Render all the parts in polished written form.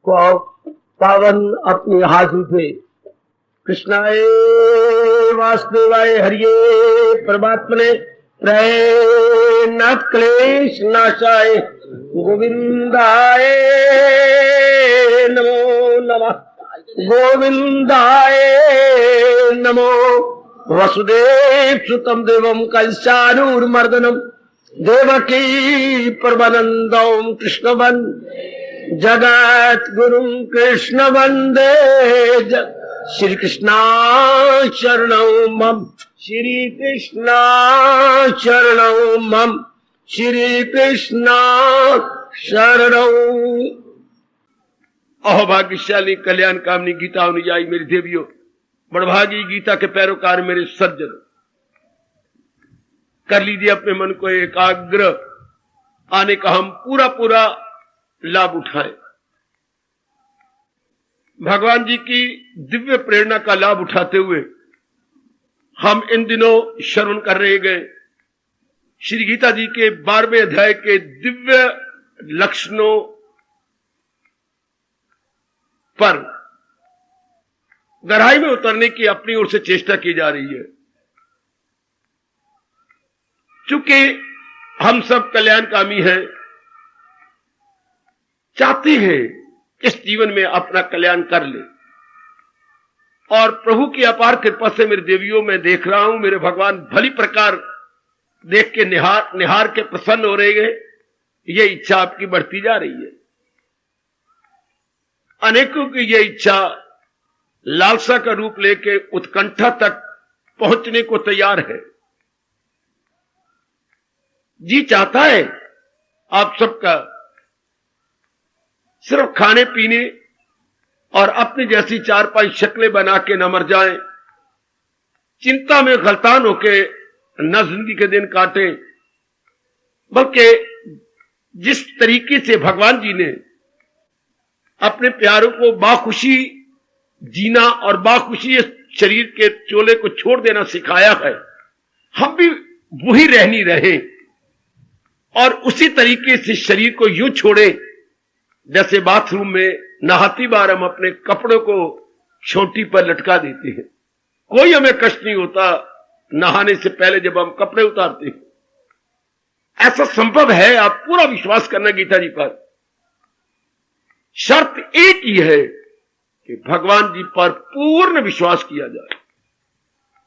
को पावन अपने हाथ उठे। कृष्णाय वासुदेवाय हरिये परमात्मने नाथ क्लेश नाशाय गोविंदाय नमो नमः। गोविंदाय नमो। वसुदेव सुतम देवम कंसानूरमर्दनम देवकी परमानंदम कृष्ण जगत गुरुम कृष्ण वंदे। श्री कृष्णा शरणौ मम। श्री कृष्णा शरणौ मम। श्री कृष्णा शरणौ। अहोभाग्यशाली कल्याण कामनी गीता अनुयायी मेरी देवियों, बड़भागी गीता के पैरोकार मेरे सज्जन, कर लीजिए अपने मन को एकाग्र, आने का हम पूरा पूरा लाभ उठाएं। भगवान जी की दिव्य प्रेरणा का लाभ उठाते हुए हम इन दिनों श्रवण कर रहे गए श्री गीता जी के 12वें अध्याय के दिव्य लक्षणों पर गहराई में उतरने की अपनी ओर से चेष्टा की जा रही है। चूंकि हम सब कल्याणकामी हैं, चाहते हैं इस जीवन में अपना कल्याण कर ले, और प्रभु की अपार कृपा से मेरे देवियों में देख रहा हूं, मेरे भगवान भली प्रकार देख के निहार के प्रसन्न हो रहे हैं। ये इच्छा आपकी बढ़ती जा रही है। अनेकों की ये इच्छा लालसा का रूप लेके उत्कंठा तक पहुंचने को तैयार है। जी चाहता है आप सबका सिर्फ खाने पीने और अपनी जैसी 4-5 शक्लें बना के न मर जाएं, चिंता में गलतान होके न जिंदगी के दिन काटें, बल्कि जिस तरीके से भगवान जी ने अपने प्यारों को बाखुशी जीना और बाखुशी इस शरीर के चोले को छोड़ देना सिखाया है, हम भी वही रहनी रहे और उसी तरीके से शरीर को यूं छोड़े जैसे बाथरूम में नहाती बार हम अपने कपड़ों को छोटी पर लटका देते हैं। कोई हमें कष्ट नहीं होता नहाने से पहले जब हम कपड़े उतारते हैं। ऐसा संभव है, आप पूरा विश्वास करना गीता जी पर। शर्त एक ही है कि भगवान जी पर पूर्ण विश्वास किया जाए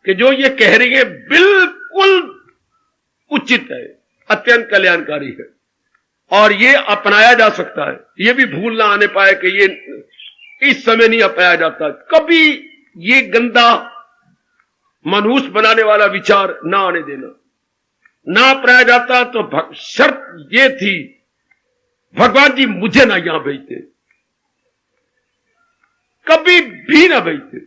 कि जो ये कह रही है बिल्कुल उचित है, अत्यंत कल्याणकारी है और ये अपनाया जा सकता है। ये भी भूल ना आने पाए कि ये इस समय नहीं अपनाया जाता। कभी ये गंदा मनहूस बनाने वाला विचार ना आने देना। ना अपनाया जाता तो शर्त ये थी भगवान जी मुझे ना यहां भेजते, कभी भी ना भेजते।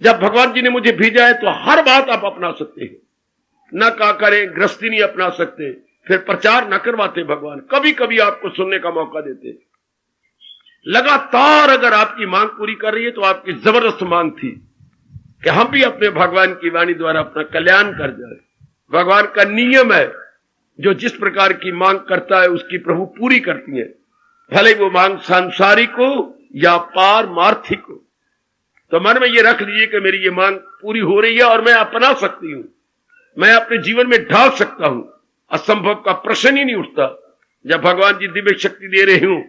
जब भगवान जी ने मुझे भेजा है तो हर बात आप अपना सकते हैं। ना क्या करें, गृहस्थी नहीं अपना सकते, फिर प्रचार न करवाते भगवान, कभी कभी आपको सुनने का मौका देते। लगातार अगर आपकी मांग पूरी कर रही है तो आपकी जबरदस्त मांग थी कि हम भी अपने भगवान की वाणी द्वारा अपना कल्याण कर जाए। भगवान का नियम है, जो जिस प्रकार की मांग करता है उसकी प्रभु पूरी करती है, भले वो मांग सांसारिक हो या पारमार्थिक हो। तो मन में ये रख लीजिए कि मेरी ये मांग पूरी हो रही है और मैं अपना सकती हूं, मैं अपने जीवन में ढाल सकता हूं। असंभव का प्रश्न ही नहीं उठता जब भगवान जी दिव्य शक्ति दे रहे हूं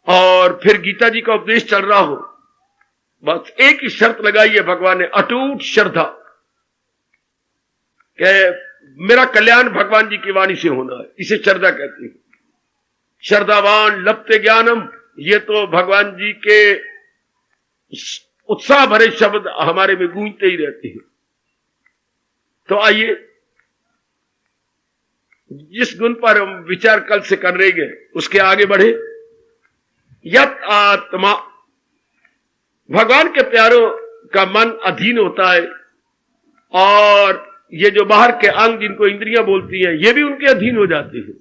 और फिर गीता जी का उपदेश चल रहा हो। बस एक ही शर्त लगाई है भगवान ने, अटूट श्रद्धा, कि मेरा कल्याण भगवान जी की वाणी से होना है। इसे श्रद्धा कहते हैं। श्रद्धावान लप्ते ज्ञानम, ये तो भगवान जी के उत्साह भरे शब्द हमारे में गूंजते ही रहते हैं। तो आइए जिस गुण पर हम विचार कल से कर रहे हैं उसके आगे बढ़े। यत आत्मा, भगवान के प्यारों का मन अधीन होता है और ये जो बाहर के अंग जिनको इंद्रियां बोलती हैं ये भी उनके अधीन हो जाते हैं।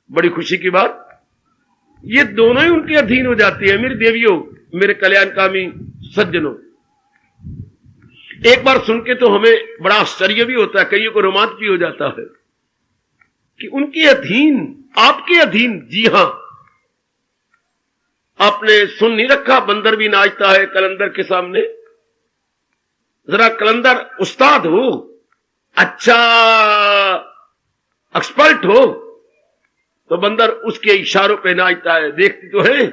बड़ी खुशी की बात, ये दोनों ही उनके अधीन हो जाती है। मेरी देवियों, मेरे कल्याणकामी सज्जनों, एक बार सुन के तो हमें बड़ा आश्चर्य भी होता है, कईयों को रोमांच भी हो जाता है कि उनके अधीन, आपके अधीन। जी हां, आपने सुन नहीं रखा, बंदर भी नाचता है कलंदर के सामने। जरा कलंदर उस्ताद हो, अच्छा एक्सपर्ट हो, तो बंदर उसके इशारों पे नाचता है। देखती तो है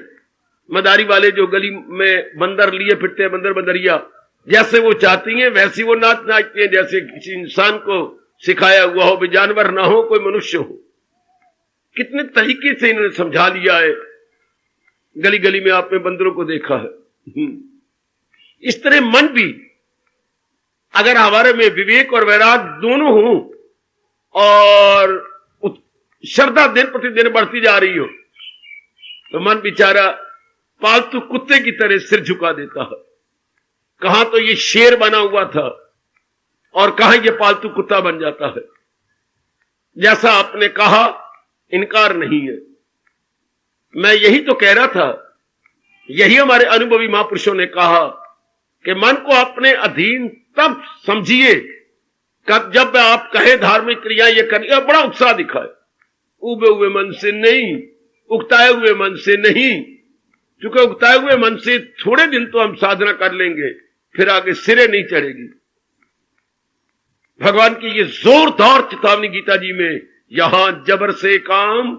मदारी वाले जो गली में बंदर लिए फिरते हैं, बंदर बंदरिया, जैसे वो चाहती हैं वैसी वो नाचती हैं, जैसे किसी इंसान को सिखाया हुआ हो, भी जानवर ना हो कोई मनुष्य हो। कितने तरीके से इन्होंने समझा लिया है। गली गली में आपने बंदरों को देखा है। इस तरह मन भी अगर हमारे में विवेक और वैराग दोनों हो और श्रद्धा दिन प्रतिदिन बढ़ती जा रही हो, तो मन बेचारा पालतू कुत्ते की तरह सिर झुका देता है। कहां तो ये शेर बना हुआ था और कहां ये पालतू कुत्ता बन जाता है। जैसा आपने कहा, इनकार नहीं है। मैं यही तो कह रहा था, यही हमारे अनुभवी महापुरुषों ने कहा कि मन को अपने अधीन तब समझिए जब आप कहे धार्मिक क्रिया ये करिए, बड़ा उत्साह दिखाए। उबे हुए मन से नहीं, उकताए हुए मन से नहीं, क्योंकि उकताए हुए मन से थोड़े दिन तो हम साधना कर लेंगे, फिर आगे सिरे नहीं चढ़ेगी। भगवान की ये जोरदार चेतावनी गीता जी में, यहां जबर से काम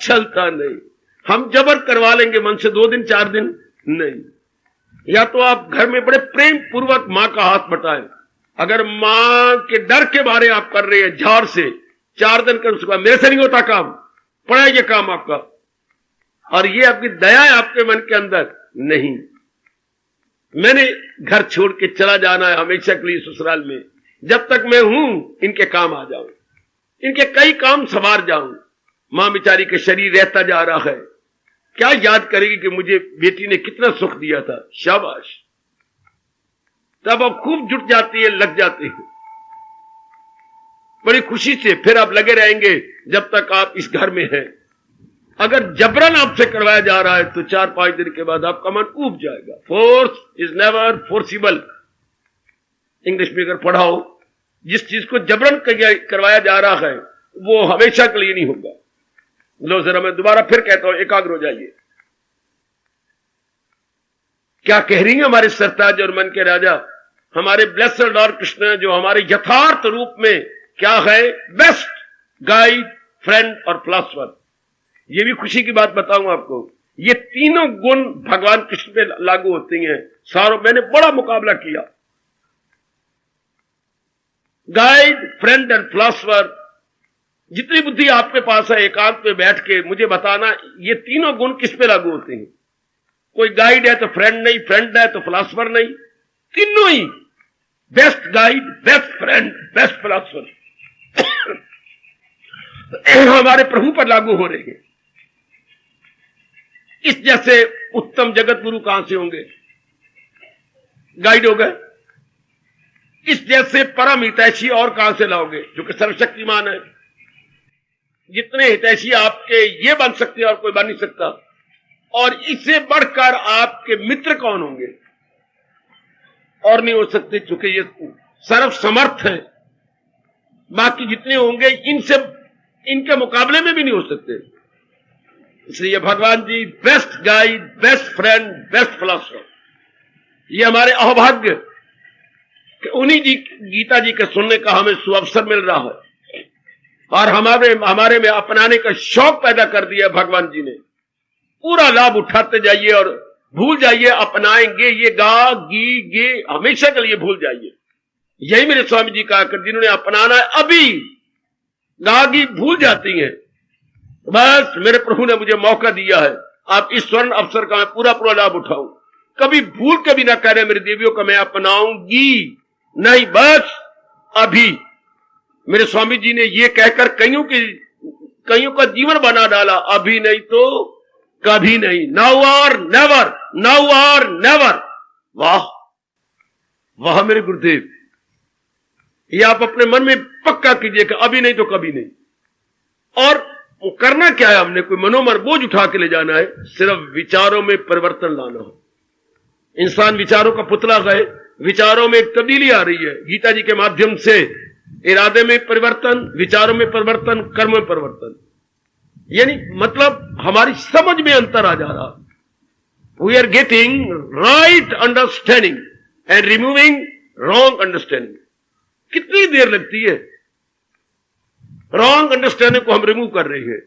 चलता नहीं। हम जबर करवा लेंगे मन से 2 दिन 4 दिन नहीं। या तो आप घर में बड़े प्रेम पूर्वक मां का हाथ बटाएं। अगर मां के डर के बारे आप कर रहे हैं झाड़ से, 4 दिन कर, उसके बाद मेरे से नहीं होता काम, पड़ा ये काम आपका, और ये आपकी दया है आपके मन के अंदर, नहीं, मैंने घर छोड़ के चला जाना है हमेशा के लिए ससुराल में, जब तक मैं हूं इनके काम आ जाऊं, इनके कई काम संवार जाऊं। मां बेचारी के शरीर रहता जा रहा है, क्या याद करेगी कि मुझे बेटी ने कितना सुख दिया था, शाबाश। तब अब खूब जुट जाती है, लग जाती है बड़ी खुशी से। फिर आप लगे रहेंगे जब तक आप इस घर में हैं। अगर जबरन आपसे करवाया जा रहा है तो 4-5 दिन के बाद आपका मन ऊब जाएगा। Force is never forcible. English में अगर पढ़ाओ, जिस चीज को जबरन करवाया जा रहा है वो हमेशा के लिए नहीं होगा। लो जरा मैं दोबारा फिर कहता हूं, एकाग्र हो जाइए। क्या कह रही है हमारे सरताज और मन के राजा, हमारे ब्लेस्ड लॉर्ड कृष्ण, जो हमारे यथार्थ रूप में क्या है, बेस्ट गाइड, फ्रेंड और फिलॉसफर। ये भी खुशी की बात बताऊं आपको, ये तीनों गुण भगवान कृष्ण पे लागू होती हैं। सारों मैंने बड़ा मुकाबला किया, गाइड, फ्रेंड एंड फिलॉसफर। जितनी बुद्धि आपके पास है, एकांत पे बैठ के मुझे बताना ये तीनों गुण किस पे लागू होते हैं। कोई गाइड है तो फ्रेंड नहीं, फ्रेंड है तो फिलॉसफर नहीं, तीनों ही best guide, best friend, best philosopher हमारे प्रभु पर लागू हो रहे हैं। इस जैसे उत्तम जगत गुरु कहां से होंगे, गाइड हो गए। इस जैसे परम हितैषी और कहां से लाओगे, जो कि सर्वशक्तिमान है। जितने हितैषी आपके ये बन सकते हैं और कोई बन नहीं सकता। और इससे बढ़कर आपके मित्र कौन होंगे, और नहीं हो सकते, चूंकि ये सर्व समर्थ है। बाकी जितने होंगे इनसे, इनके मुकाबले में भी नहीं हो सकते। इसलिए भगवान जी best guide, best friend, best philosopher, ये हमारे अहोभाग्य कि उन्हीं जी गीता जी के सुनने का हमें सुअवसर मिल रहा है और हमारे में अपनाने का शौक पैदा कर दिया भगवान जी ने। पूरा लाभ उठाते जाइए और भूल जाइए अपनाएंगे ये गा गी गे, हमेशा के लिए भूल जाइए। यही मेरे स्वामी जी कहा कर, जिन्होंने अपनाना है अभी गागी भूल जाती हैं। बस मेरे प्रभु ने मुझे मौका दिया है, आप इस स्वर्ण अवसर का मैं पूरा लाभ उठाऊं। कभी भूल के भी ना कह रहे मेरी देवियों का मैं अपनाऊंगी, नहीं, बस अभी। मेरे स्वामी जी ने ये कहकर कईयों का जीवन बना डाला, अभी नहीं तो कभी नहीं, नाउ और नेवर, नाउ और नेवर। वाह वाह मेरे गुरुदेव, ये आप अपने मन में पक्का कीजिएगा, अभी नहीं तो कभी नहीं। और करना क्या है, हमने कोई मनोमन बोझ उठा के ले जाना है, सिर्फ विचारों में परिवर्तन लाना हो। इंसान विचारों का पुतला है, विचारों में एक तब्दीली आ रही है गीता जी के माध्यम से। इरादे में परिवर्तन, विचारों में परिवर्तन, कर्म में परिवर्तन, यानी मतलब हमारी समझ में अंतर आ जा रहा। We are getting right understanding and removing wrong understanding. कितनी देर लगती है? रॉन्ग अंडरस्टैंडिंग को हम रिमूव कर रहे हैं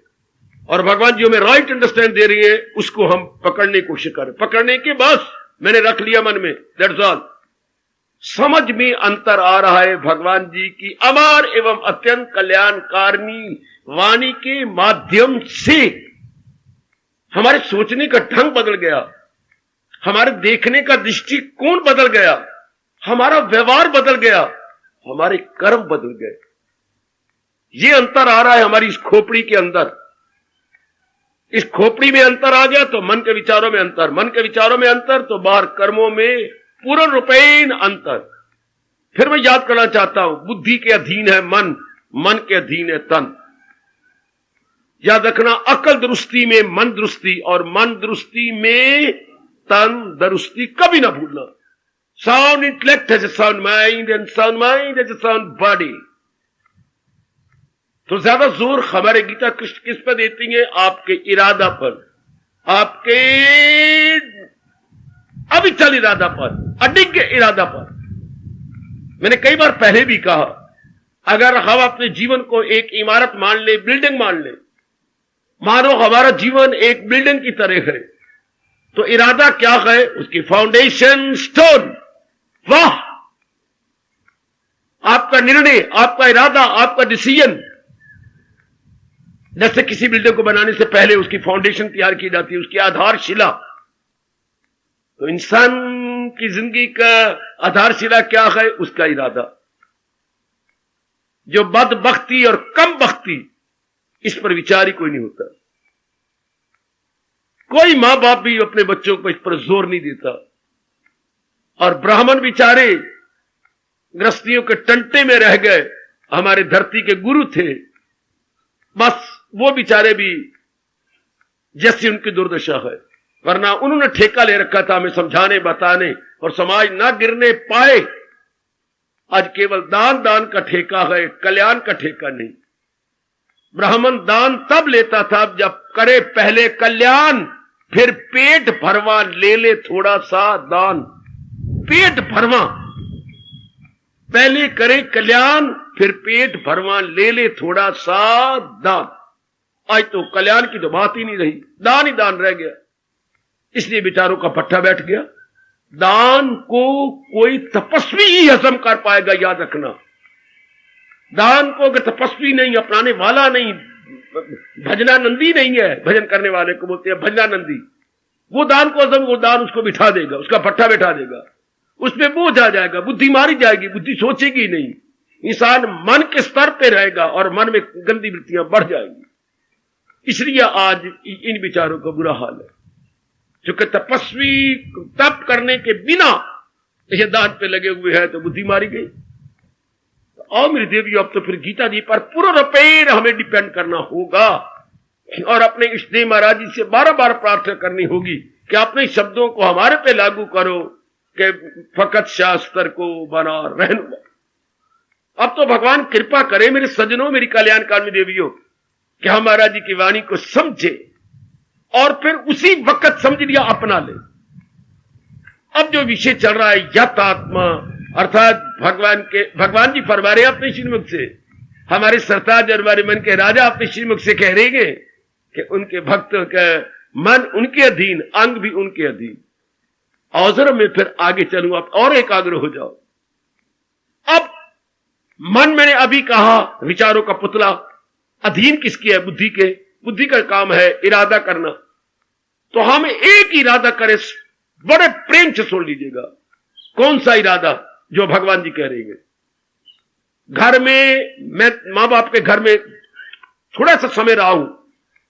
और भगवान जी हमें राइट अंडरस्टैंड दे रही है, उसको हम पकड़ने की कोशिश करें। पकड़ने के बस मैंने रख लिया मन में, दैट्स ऑल। समझ में अंतर आ रहा है भगवान जी की अमर एवं अत्यंत कल्याणकारिणी वाणी के माध्यम से। हमारे सोचने का ढंग बदल गया, हमारे देखने का दृष्टिकोण बदल गया, हमारा व्यवहार बदल गया, हमारे कर्म बदल गए। ये अंतर आ रहा है हमारी इस खोपड़ी के अंदर। इस खोपड़ी में अंतर आ गया तो मन के विचारों में अंतर, मन के विचारों में अंतर तो बाहर कर्मों में पूर्ण रूपेण अंतर। फिर मैं याद करना चाहता हूं, बुद्धि के अधीन है मन, मन के अधीन है तन। याद रखना, अकल दुरुस्ती में मन दुरुस्ती और मन दुरुस्ती में तन दुरुस्ती कभी ना भूलना। Sound intellect has a sound mind and sound mind has a sound body. तो ज्यादा जोर हमारे गीता कृष्ण किस पर देती है? आपके इरादा पर, आपके अविचल इरादा पर, अडिग इरादा पर। मैंने कई बार पहले भी कहा, अगर हम अपने जीवन को एक इमारत मान ले, बिल्डिंग मान ले, मानो हमारा जीवन एक बिल्डिंग की तरह है, तो इरादा क्या है? उसकी फाउंडेशन स्टोन। वाह, आपका निर्णय, आपका इरादा, आपका डिसीजन। जैसे किसी बिल्डिंग को बनाने से पहले उसकी फाउंडेशन तैयार की जाती है, उसकी आधारशिला। तो इंसान की जिंदगी का आधारशिला क्या है? उसका इरादा। जो बदबख्ती और कम बख्ती, इस पर विचार ही कोई नहीं होता। कोई मां बाप भी अपने बच्चों को इस पर जोर नहीं देता। और ब्राह्मण बेचारे गृहस्थियों के टंटे में रह गए, हमारे धरती के गुरु थे, बस वो बेचारे भी जैसी उनकी दुर्दशा है। वरना उन्होंने ठेका ले रखा था हमें समझाने, बताने, और समाज ना गिरने पाए। आज केवल दान दान का ठेका है, कल्याण का ठेका नहीं। ब्राह्मण दान तब लेता था जब करे पहले कल्याण, फिर पेट भरवा ले ले थोड़ा सा दान। पेट भरवा, पहले करे कल्याण, फिर पेट भरवा ले ले थोड़ा सा दान। आज तो कल्याण की तो बात ही नहीं रही, दान ही दान रह गया। इसलिए बेचारों का पट्टा बैठ गया। दान को कोई तपस्वी ही हजम कर पाएगा, याद रखना। दान को अगर तपस्वी नहीं, अपनाने वाला नहीं, भजनानंदी नहीं है, भजन करने वाले को बोलते हैं भजनानंदी, वो दान को हजम, वो दान उसको बिठा देगा, उसका पट्टा बैठा देगा, उसमें बोझ आ जाएगा, बुद्धि मारी जाएगी, बुद्धि सोचेगी नहीं। इंसान मन के स्तर पे रहेगा और मन में गंदी वृत्तियां बढ़ जाएंगी। इसलिए आज इन विचारों का बुरा हाल है, क्योंकि तपस्वी तप करने के बिना ये दान पे लगे हुए हैं तो बुद्धि मारी गई। और मेरे देवी, अब तो फिर गीता जी पर पूर्ण रूपेण हमें डिपेंड करना होगा और अपने इष्टदेव महाराज जी से बार बार प्रार्थना करनी होगी कि अपने शब्दों को हमारे पे लागू करो कि फकत शास्त्र को बना रहनुमा। अब तो भगवान कृपा करे मेरे सज्जनों, मेरी कल्याणकारिणी देवियों, कि हम महाराज जी की वाणी को समझे और फिर उसी वक्त समझ लिया, अपना ले। अब जो विषय चल रहा है यत आत्मा, अर्थात भगवान जी फरमा रहे अपने श्रीमुख से, हमारे सरताज और हमारे मन के राजा अपने श्रीमुख से कह रहे हैं कि उनके भक्तों का मन उनके अधीन, अंग भी उनके अधीन। और जरा मैं फिर आगे चलूं, आप और एकाग्र हो जाओ। अब मन मैंने अभी कहा विचारों का पुतला, अधीन किसकी है? बुद्धि के। बुद्धि का काम है इरादा करना। तो हम एक इरादा करें, बड़े प्रेम से सुन लीजिएगा। कौन सा इरादा? जो भगवान जी कह रहे हैं। घर में मैं मां बाप के घर में थोड़ा सा समय रहा हूं,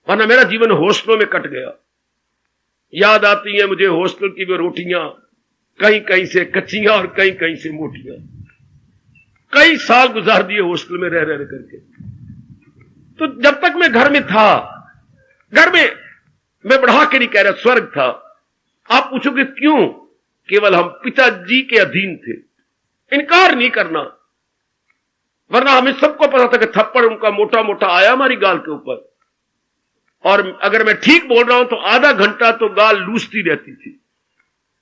वरना मेरा जीवन हॉस्टलों में कट गया। याद आती है मुझे हॉस्टल की वो रोटियां, कहीं कहीं से कच्चियां और कहीं कहीं से मोटियां। कई साल गुजार दिए हॉस्टल में रह रह करके। तो जब तक मैं घर में था, घर में मैं बढ़ा के नहीं कह रहा, स्वर्ग था। आप पूछोगे क्यों? केवल हम पिताजी के अधीन थे। इनकार नहीं करना, वरना हमें सबको पता था कि थप्पड़ उनका मोटा मोटा आया हमारी गाल के ऊपर। और अगर मैं ठीक बोल रहा हूं तो आधा घंटा तो गाल लूसती रहती थी,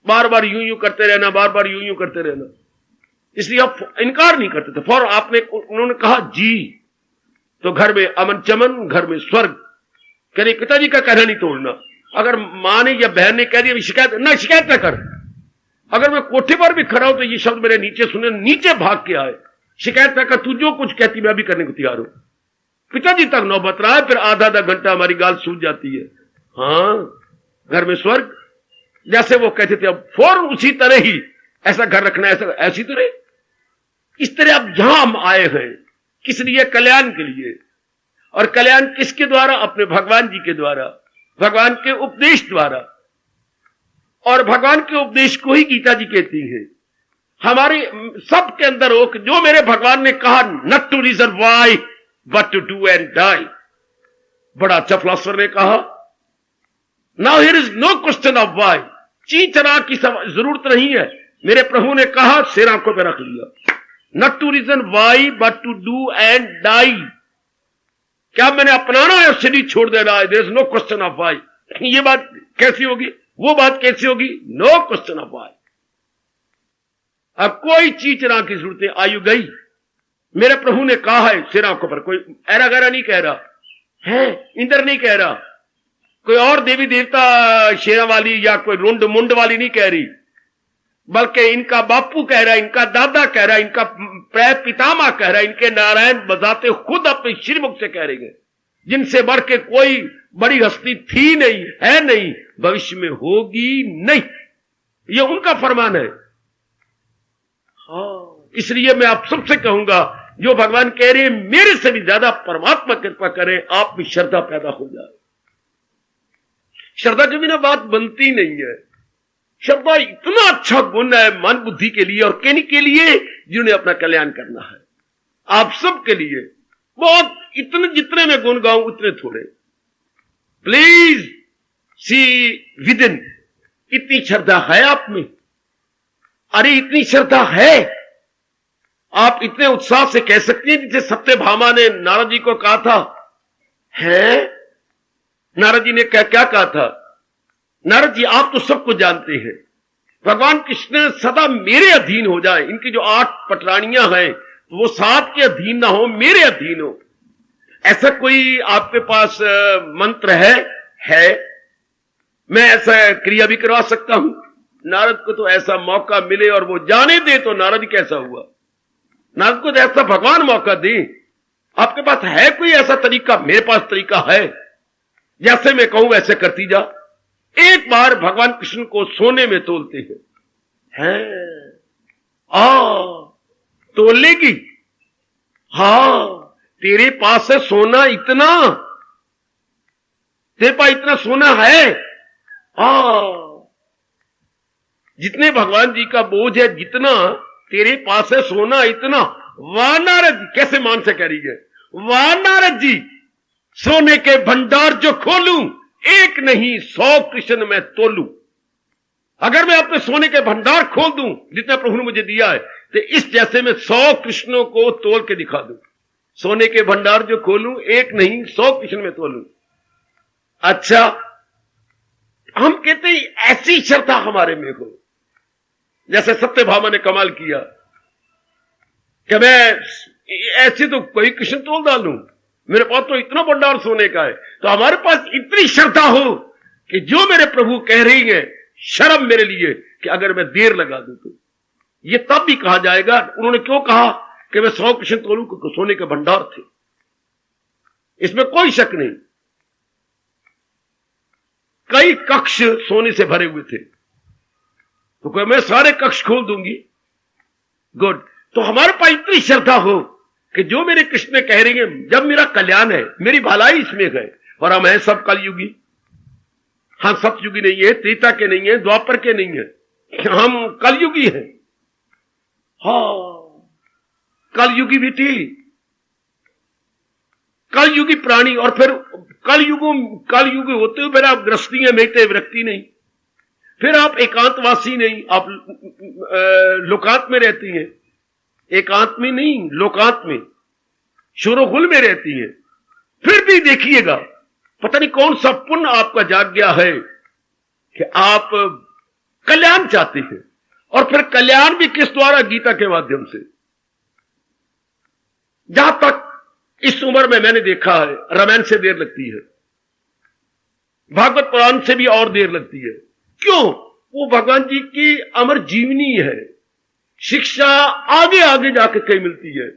बार बार यूं यूं करते रहना, बार बार यूं यूं करते रहना। इसलिए आप इनकार नहीं करते थे। फौर उन्होंने कहा जी, तो घर में अमन चमन, घर में स्वर्ग। कह रहे पिताजी का कहना नहीं तोड़ना। अगर मां ने या बहन ने कह दिया शिकायत ना कर। अगर मैं कोठे पर भी खड़ा हूं तो ये शब्द मेरे नीचे सुने, नीचे भाग के आए, शिकायत ना कर, तू जो कुछ कहती मैं भी करने को तैयार हूं। पिताजी तक नौबत रहा है, फिर आधा घंटा हमारी गाल सूझ जाती है। हाँ, घर में स्वर्ग, जैसे वो कहते थे, अब फौरन उसी तरह ही ऐसा घर रखना, ऐसा ऐसी तरह, इस तरह अब यहां हम आए हैं, किस लिए? कल्याण के लिए। और कल्याण किसके द्वारा? अपने भगवान जी के द्वारा, भगवान के उपदेश द्वारा। और भगवान के उपदेश को ही गीता जी कहती है। हमारे सबके अंदर हो कि जो मेरे भगवान ने कहा, not to reason why but to do and die. बड़ा अच्छा फिलोसोफर ने कहा, now here is no question of why. चीचरा की जरूरत नहीं है। मेरे प्रभु ने कहा, सिर आंखों पे रख लिया, not to reason why but to do and die. क्या मैंने अपनाना है और शरीर छोड़ देना है? There is no question of why. ये बात कैसी होगी? वो बात कैसी होगी? No question of why. अब कोई चीचरा की जरूरत है, आयु गई। मेरे प्रभु ने कहा है, सिर आंखों पर। कोई ऐरा गैरा नहीं कह रहा है, इंद्र नहीं कह रहा, कोई और देवी देवता शेरा वाली या कोई रुंड मुंड वाली नहीं कह रही, बल्कि इनका बापू कह रहा है, इनका दादा कह रहा है, इनका पितामह कह रहा है, इनके नारायण बजाते खुद अपने श्रीमुख से कह रहे हैं, जिनसे बढ़ के कोई बड़ी हस्ती थी नहीं, है नहीं, भविष्य में होगी नहीं। ये उनका फरमान है। हाँ, इसलिए मैं आप सबसे कहूंगा, जो भगवान कह रहे हैं, मेरे से भी ज्यादा परमात्मा कृपा करें, आप में श्रद्धा पैदा हो जाए। श्रद्धा के बिना बात बनती नहीं है। श्रद्धा इतना अच्छा गुण है मन बुद्धि के लिए और कहने के लिए, जिन्हें अपना कल्याण करना है। आप सबके लिए बहुत, इतने जितने मैं गुण गाऊं उतने थोड़े। प्लीज सी विद इन, इतनी श्रद्धा है आप में? अरे इतनी श्रद्धा है, आप इतने उत्साह से कह सकते हैं जैसे सत्यभामा ने नारद जी को कहा था। है, नारद जी ने क्या कहा था? नारद जी, आप तो सब कुछ जानते हैं, भगवान कृष्ण सदा मेरे अधीन हो जाए। इनकी जो 8 पटरानियां हैं वो 7 के अधीन ना हो, मेरे अधीन हो। ऐसा कोई आपके पास मंत्र है? मैं ऐसा क्रिया भी करवा सकता हूं। नारद को तो ऐसा मौका मिले और वो जाने दे तो नारद कैसा हुआ? नारद को तो ऐसा भगवान मौका दे। आपके पास है कोई ऐसा तरीका? मेरे पास तरीका है, जैसे मैं कहूं वैसे करती जा। एक बार भगवान कृष्ण को सोने में तोलते हैं। तोल लेगी? हाँ, तेरे पास है सोना इतना, तेरे पास इतना सोना है। जितने भगवान जी का बोझ है, जितना तेरे पास है सोना इतना। वाह नारद जी, कैसे मान से कह रही है, वाह नारद जी, सोने के भंडार जो खोलूं, एक नहीं 100 कृष्ण मैं तोलूं। अगर मैं अपने सोने के भंडार खोल दूं जितना प्रभु ने मुझे दिया है, तो इस जैसे मैं 100 कृष्णों को तोल के दिखा दूं। सोने के भंडार जो खोलूं, एक नहीं 100 कृष्ण में तोलूं। अच्छा, हम कहते हैं ऐसी श्रद्धा हमारे में हो, जैसे सत्यभामा ने कमाल किया कि मैं ऐसे तो कोई कृष्ण तोल डालूं, मेरे पास तो इतना भंडार सोने का है। तो हमारे पास इतनी श्रद्धा हो कि जो मेरे प्रभु कह रही है, शर्म मेरे लिए कि अगर मैं देर लगा दूं तो ये तब भी कहा जाएगा। उन्होंने क्यों कहा कि मैं 100 कृष्ण तोलूं? क्योंकि सोने के भंडार थे, इसमें कोई शक नहीं। कई कक्ष सोने से भरे हुए थे, तो कोई मैं सारे कक्ष खोल दूंगी। गुड। तो हमारे पास इतनी श्रद्धा हो कि जो मेरे कृष्ण कह रहे हैं, जब मेरा कल्याण है, मेरी भलाई इसमें है, और हम हैं सब कलयुगी। हम सतयुगी नहीं है, त्रेता के नहीं है, द्वापर के नहीं है, हम कलयुगी हैं। हाँ, कलयुगी बेटी, कलयुगी प्राणी। और फिर कलयुगी होते हुए फिर आप गृहस्थी है, मेटे विरक्ति नहीं, फिर आप एकांतवासी नहीं, आप लोकांत में रहती हैं। एकांत में नहीं, लोकांत में, शोरोगुल में रहती है। फिर भी देखिएगा, पता नहीं कौन सा पुण्य आपका जाग गया है कि आप कल्याण चाहते हैं, और फिर कल्याण भी किस द्वारा? गीता के माध्यम से। जहां तक इस उम्र में मैंने देखा है, रामायण से देर लगती है, भागवत पुराण से भी और देर लगती है। क्यों? वो भगवान जी की अमर जीवनी है, शिक्षा आगे आगे जाकर कहीं मिलती है।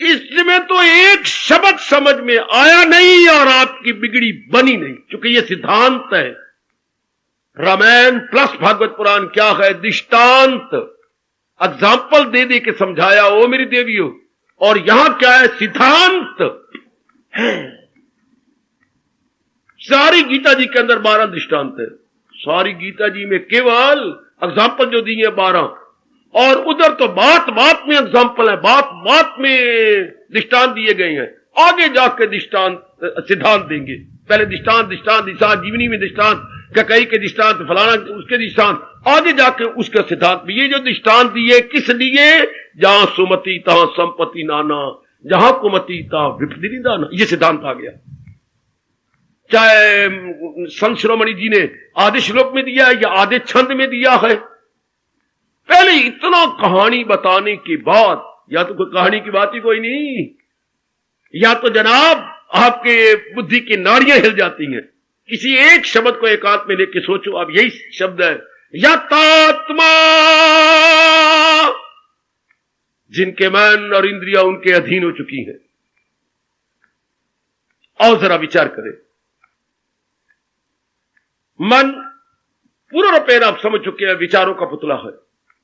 इसमें तो एक शब्द समझ में आया नहीं और आपकी बिगड़ी बनी नहीं, क्योंकि यह सिद्धांत है। रामायण प्लस भागवत पुराण क्या है? दृष्टांत, एग्जाम्पल दे दे के समझाया, ओ मेरी देवियों। और यहां क्या है? सिद्धांत है। सारी गीता जी के अंदर 12 दृष्टांत है। सारी गीता जी में केवल एग्जाम्पल जो दी है 12, और उधर तो बात बात में एग्जाम्पल है, बात बात में दृष्टांत दिए गए हैं। आगे जाकर दृष्टांत सिद्धांत देंगे। पहले दृष्टांत जीवनी में दृष्टांत, कई के दृष्टांत, फलाना उसके दृष्टांत, आगे जाके उसका सिद्धांत भी। ये जो दृष्टांत दिए किस लिए? जहां सुमति तहां संपत्ति नाना, जहां कुमति तहां विपत्ति निदाना, ये सिद्धांत आ गया। चाहे संत शिरोमणि जी ने आधे श्लोक में दिया है या आधे छंद में दिया है। पहले इतना कहानी बताने के बाद, या तो कोई कहानी की बात ही कोई नहीं, या तो जनाब आपके बुद्धि की नाड़ियां हिल जाती हैं। किसी एक शब्द को एकांत में लेके सोचो, अब यही शब्द है, यतात्मा, जिनके मन और इंद्रियां उनके अधीन हो चुकी हैं। और जरा विचार करें, मन पूर्ण रूपेण आप समझ चुके हैं विचारों का पुतला है।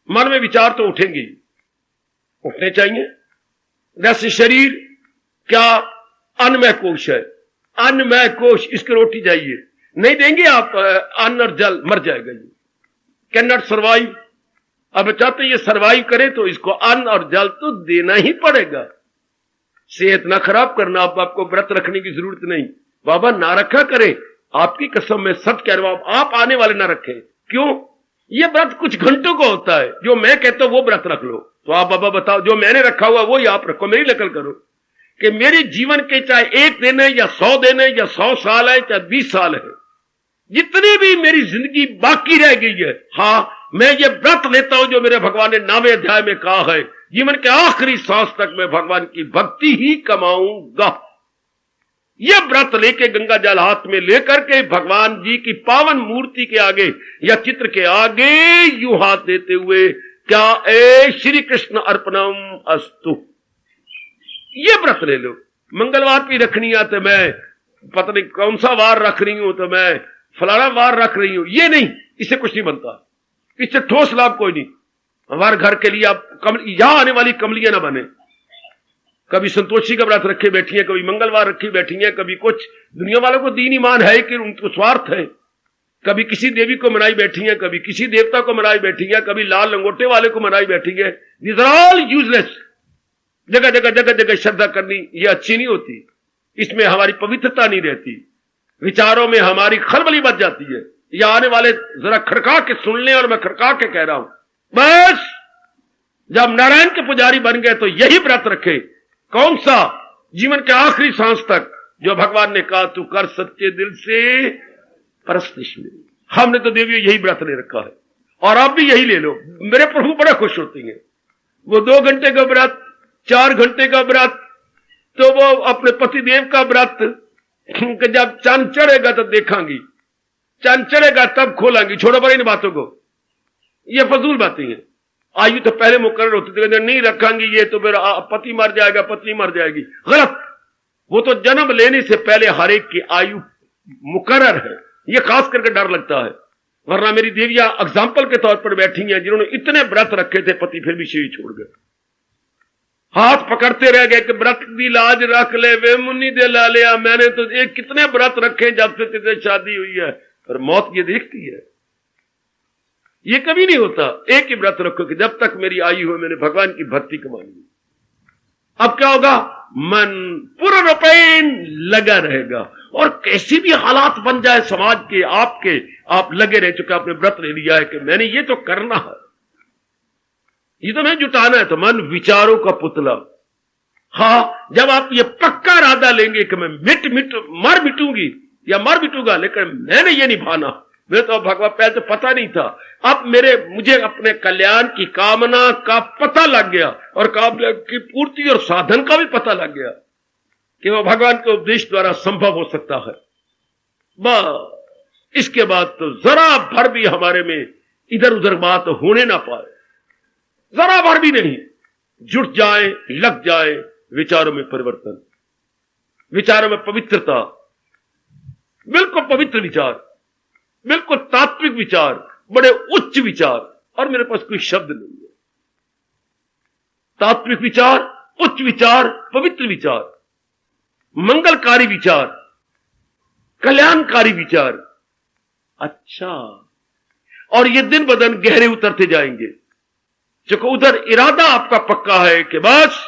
मन में विचार तो उठेंगे, उठने चाहिए। जैसे शरीर क्या अन्नमय कोश है, अन्नमय कोश, इसकी रोटी चाहिए, नहीं देंगे आप अन्न और जल, मर जाएगा ये, कैन नॉट सर्वाइव। अब चाहते ये सर्वाइव करे तो इसको अन्न और जल तो देना ही पड़ेगा। सेहत ना खराब करना, आपको व्रत रखने की जरूरत नहीं, बाबा ना रखा करे, आपकी कसम में सच कह रहा हूं, आप आने वाले ना रखें। क्यों? ये व्रत कुछ घंटों का होता है। जो मैं कहता हूं वो व्रत रख लो, तो आप बाबा बताओ, जो मैंने रखा हुआ वो ही आप रखो, मेरी नकल करो। कि मेरे जीवन के चाहे 1 दिन है या 100 दिन है या 100 साल है चाहे 20 साल है, जितनी भी मेरी जिंदगी बाकी रह गई है, हां मैं ये व्रत लेता हूं जो मेरे भगवान ने 9वें अध्याय में कहा है, जीवन के आखिरी सांस तक मैं भगवान की भक्ति ही कमाऊंगा। यह व्रत लेके गंगा जल हाथ में लेकर के भगवान जी की पावन मूर्ति के आगे या चित्र के आगे यूं हाथ देते हुए, क्या ए श्री कृष्ण अर्पणम अस्तु, ये व्रत ले लो। मंगलवार की रखनी है तो मैं पता नहीं कौन सा वार रख रही हूं, तो मैं फलाना वार रख रही हूं, ये नहीं, इससे कुछ नहीं बनता, इससे ठोस लाभ कोई नहीं। हमारे घर के लिए आप यहां आने वाली कमलियां ना बने। कभी संतोषी का व्रत रखे बैठी है, कभी मंगलवार रखी बैठी है, कभी कुछ। दुनिया वालों को दीन ईमान है कि उनको स्वार्थ है, कभी किसी देवी को मनाई बैठी है, कभी किसी देवता को मनाई बैठी है, कभी लाल लंगोटे वाले को मनाई बैठी है। This are all useless. जगह जगह जगह जगह श्रद्धा करनी ये अच्छी नहीं होती, इसमें हमारी पवित्रता नहीं रहती, विचारों में हमारी खलबली बच जाती है। या आने वाले जरा खड़का के सुन लें, और मैं खड़का के कह रहा हूं, बस जब नारायण के पुजारी बन गए तो यही व्रत रखे। कौन सा? जीवन के आखिरी सांस तक, जो भगवान ने कहा तू कर सच्चे दिल से परस्तिश में। हमने तो देवियों यही व्रत ले रखा है, और आप भी यही ले लो। मेरे प्रभु बड़ा खुश होती हैं। वो 2 घंटे का व्रत, 4 घंटे का व्रत, तो वो अपने पतिदेव का व्रत, जब चांद चढ़ेगा तब देखांगी, चांद चढ़ेगा तब खोलांगी। छोड़ो पर इन बातों को, ये फजूल बातें हैं। आयु तो पहले मुकर्रर होती थी, नहीं रखांगी ये तो मेरा पति मर जाएगा, पत्नी मर जाएगी। गलत। वो तो जन्म लेने से पहले हर एक की आयु मुकर्रर है, ये खास करके डर लगता है। वरना मेरी देवियां एग्जाम्पल के तौर पर बैठी हैं, जिन्होंने इतने व्रत रखे थे, पति फिर भी शरीर छोड़ गए, हाथ पकड़ते रह गए कि व्रत दी लाज रख ले वे मुन्नी दे ला लिया। मैंने तो एक कितने व्रत रखे जब से तेरे शादी हुई है, पर मौत ये देखती है। ये कभी नहीं होता। एक ही व्रत रखो कि जब तक मेरी आयु हो मैंने भगवान की भक्ति कमानी। अब क्या होगा? मन पूर्ण रूपेण लगा रहेगा, और कैसी भी हालात बन जाए समाज के, आपके, आप लगे रह चुके, आपने व्रत ले लिया है कि मैंने ये तो करना है, ये तो मैं जुटाना है। तो मन विचारों का पुतला, हाँ, जब आप ये पक्का इरादा लेंगे कि मैं मर मिटूंगी या मर मिटूंगा, लेकिन मैंने ये निभाना, मैं तो भगवान पहले तो पता नहीं था, अब मुझे अपने कल्याण की कामना का पता लग गया और कामना की पूर्ति और साधन का भी पता लग गया कि वो भगवान के उपदेश द्वारा संभव हो सकता है। बस इसके बाद तो जरा भर भी हमारे में इधर उधर बात होने ना पाए, जरा भर भी नहीं। जुट जाए, लग जाए विचारों में परिवर्तन, विचारों में पवित्रता, बिल्कुल पवित्र विचार, बिल्कुल तात्विक विचार, बड़े उच्च विचार, और मेरे पास कोई शब्द नहीं है। तात्विक विचार, उच्च विचार, पवित्र विचार, मंगलकारी विचार, कल्याणकारी विचार। अच्छा, और ये दिन ब दिन गहरे उतरते जाएंगे, क्योंकि उधर इरादा आपका पक्का है कि बस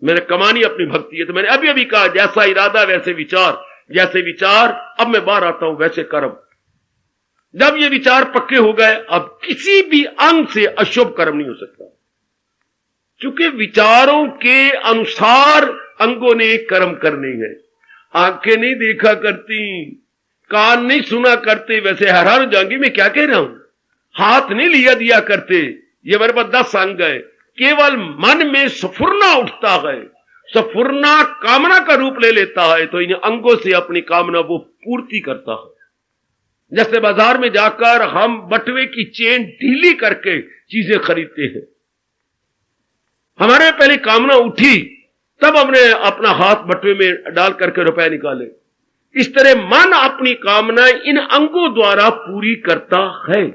मैंने कमानी अपनी भक्ति है। तो मैंने अभी अभी कहा, जैसा इरादा वैसे विचार, जैसे विचार अब मैं बाहर आता हूं वैसे कर्म। जब ये विचार पक्के हो गए, अब किसी भी अंग से अशुभ कर्म नहीं हो सकता, क्योंकि विचारों के अनुसार अंगों ने कर्म करने हैं। आंखें नहीं देखा करती, कान नहीं सुना करते, वैसे हैरान हो जाएंगे मैं क्या कह रहा हूं। हाथ नहीं लिया दिया करते, ये मेरे पास 10 अंग है। केवल मन में स्फुरना उठता है, स्फुरना कामना का रूप ले लेता है, तो इन अंगों से अपनी कामना वो पूर्ति करता है। जैसे बाजार में जाकर हम बटुए की चेन ढीली करके चीजें खरीदते हैं, हमारे पहले कामना उठी, तब हमने अपना हाथ बटुए में डाल करके रुपए निकाले। इस तरह मन अपनी कामनाएं इन अंगों द्वारा पूरी करता है।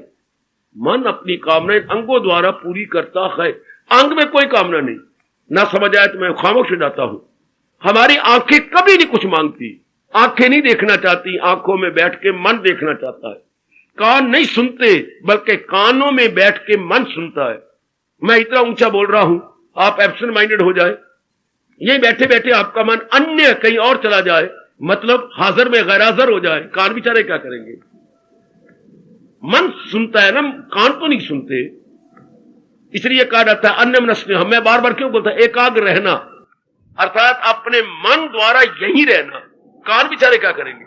मन अपनी कामनाएं अंगों द्वारा पूरी करता है। अंग में कोई कामना नहीं, ना समझ आए तो मैं खामोश हो जाता हूं। हमारी आंखें कभी नहीं कुछ मांगती, आंखें नहीं देखना चाहती, आंखों में बैठ के मन देखना चाहता है। कान नहीं सुनते, बल्कि कानों में बैठ के मन सुनता है। मैं इतना ऊंचा बोल रहा हूं, आप एब्सेंट माइंडेड हो जाए, ये बैठे बैठे आपका मन अन्य कहीं और चला जाए, मतलब हाजिर में गैर हाजिर हो जाए, कान बेचारे क्या करेंगे। मन सुनता है ना, कान तो नहीं सुनते। इसलिए कहा जाता है अन्य मनस्क। मैं बार बार क्यों बोलता, एकाग्र रहना, अर्थात अपने मन द्वारा यही रहना। कान बेचारे क्या करेंगे।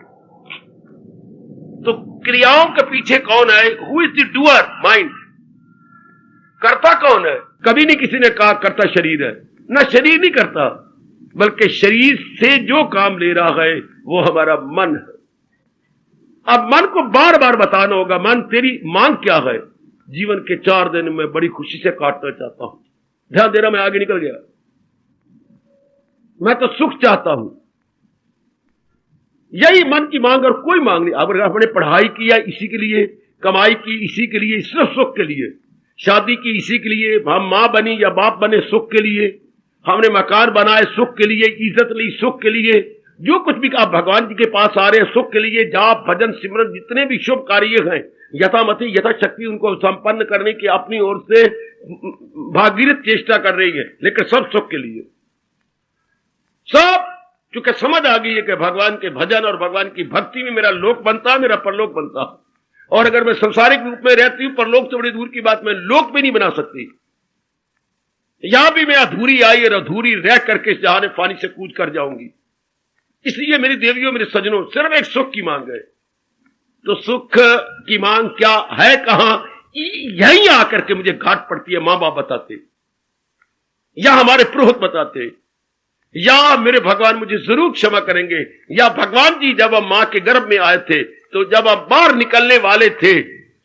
तो क्रियाओं के पीछे कौन है? Who is the doer? Mind. करता कौन है? कभी नहीं किसी ने कहा करता शरीर है, ना शरीर नहीं करता, बल्कि शरीर से जो काम ले रहा है वो हमारा मन है। अब मन को बार बार बताना होगा, मन तेरी मांग क्या है? जीवन के 4 दिन में बड़ी खुशी से काटना चाहता हूं। ध्यान देना, मैं आगे निकल गया। मैं तो सुख चाहता हूं, यही मन की मांग और कोई मांग नहीं। अगर आपने पढ़ाई किया इसी के लिए, कमाई की इसी के लिए, सिर्फ सुख के लिए, शादी की इसी के लिए, हम मां बनी या बाप बने सुख के लिए, हमने मकान बनाए सुख के लिए, इज्जत ली सुख के लिए, जो कुछ भी आप भगवान जी के पास आ रहे हैं सुख के लिए। जाप भजन सिमरन जितने भी शुभ कार्य हैं, यथामति यथाशक्ति उनको संपन्न करने की अपनी ओर से भागीरथ चेष्टा कर रही है, लेकिन सब सुख के लिए। सब चूंकि समझ आ गई है कि भगवान के भजन और भगवान की भक्ति में मेरा लोक बनता है, मेरा परलोक बनता है। और अगर मैं संसारिक रूप में रहती हूं, परलोक से बड़ी दूर की बात, मैं लोक भी नहीं बना सकती। यहां भी मैं अधूरी आई और अधूरी रह करके जहां पानी से कूद कर जाऊंगी। इसलिए मेरी देवियों, मेरे सज्जनों, सिर्फ एक सुख की मांग है। तो सुख की मांग क्या है, कहां? यहीं आकर के मुझे घाट पड़ती है। मां बाप बताते, या हमारे पुरोहित बताते, या मेरे भगवान मुझे जरूर क्षमा करेंगे, या भगवान जी जब हम मां के गर्भ में आए थे, तो जब हम बाहर निकलने वाले थे,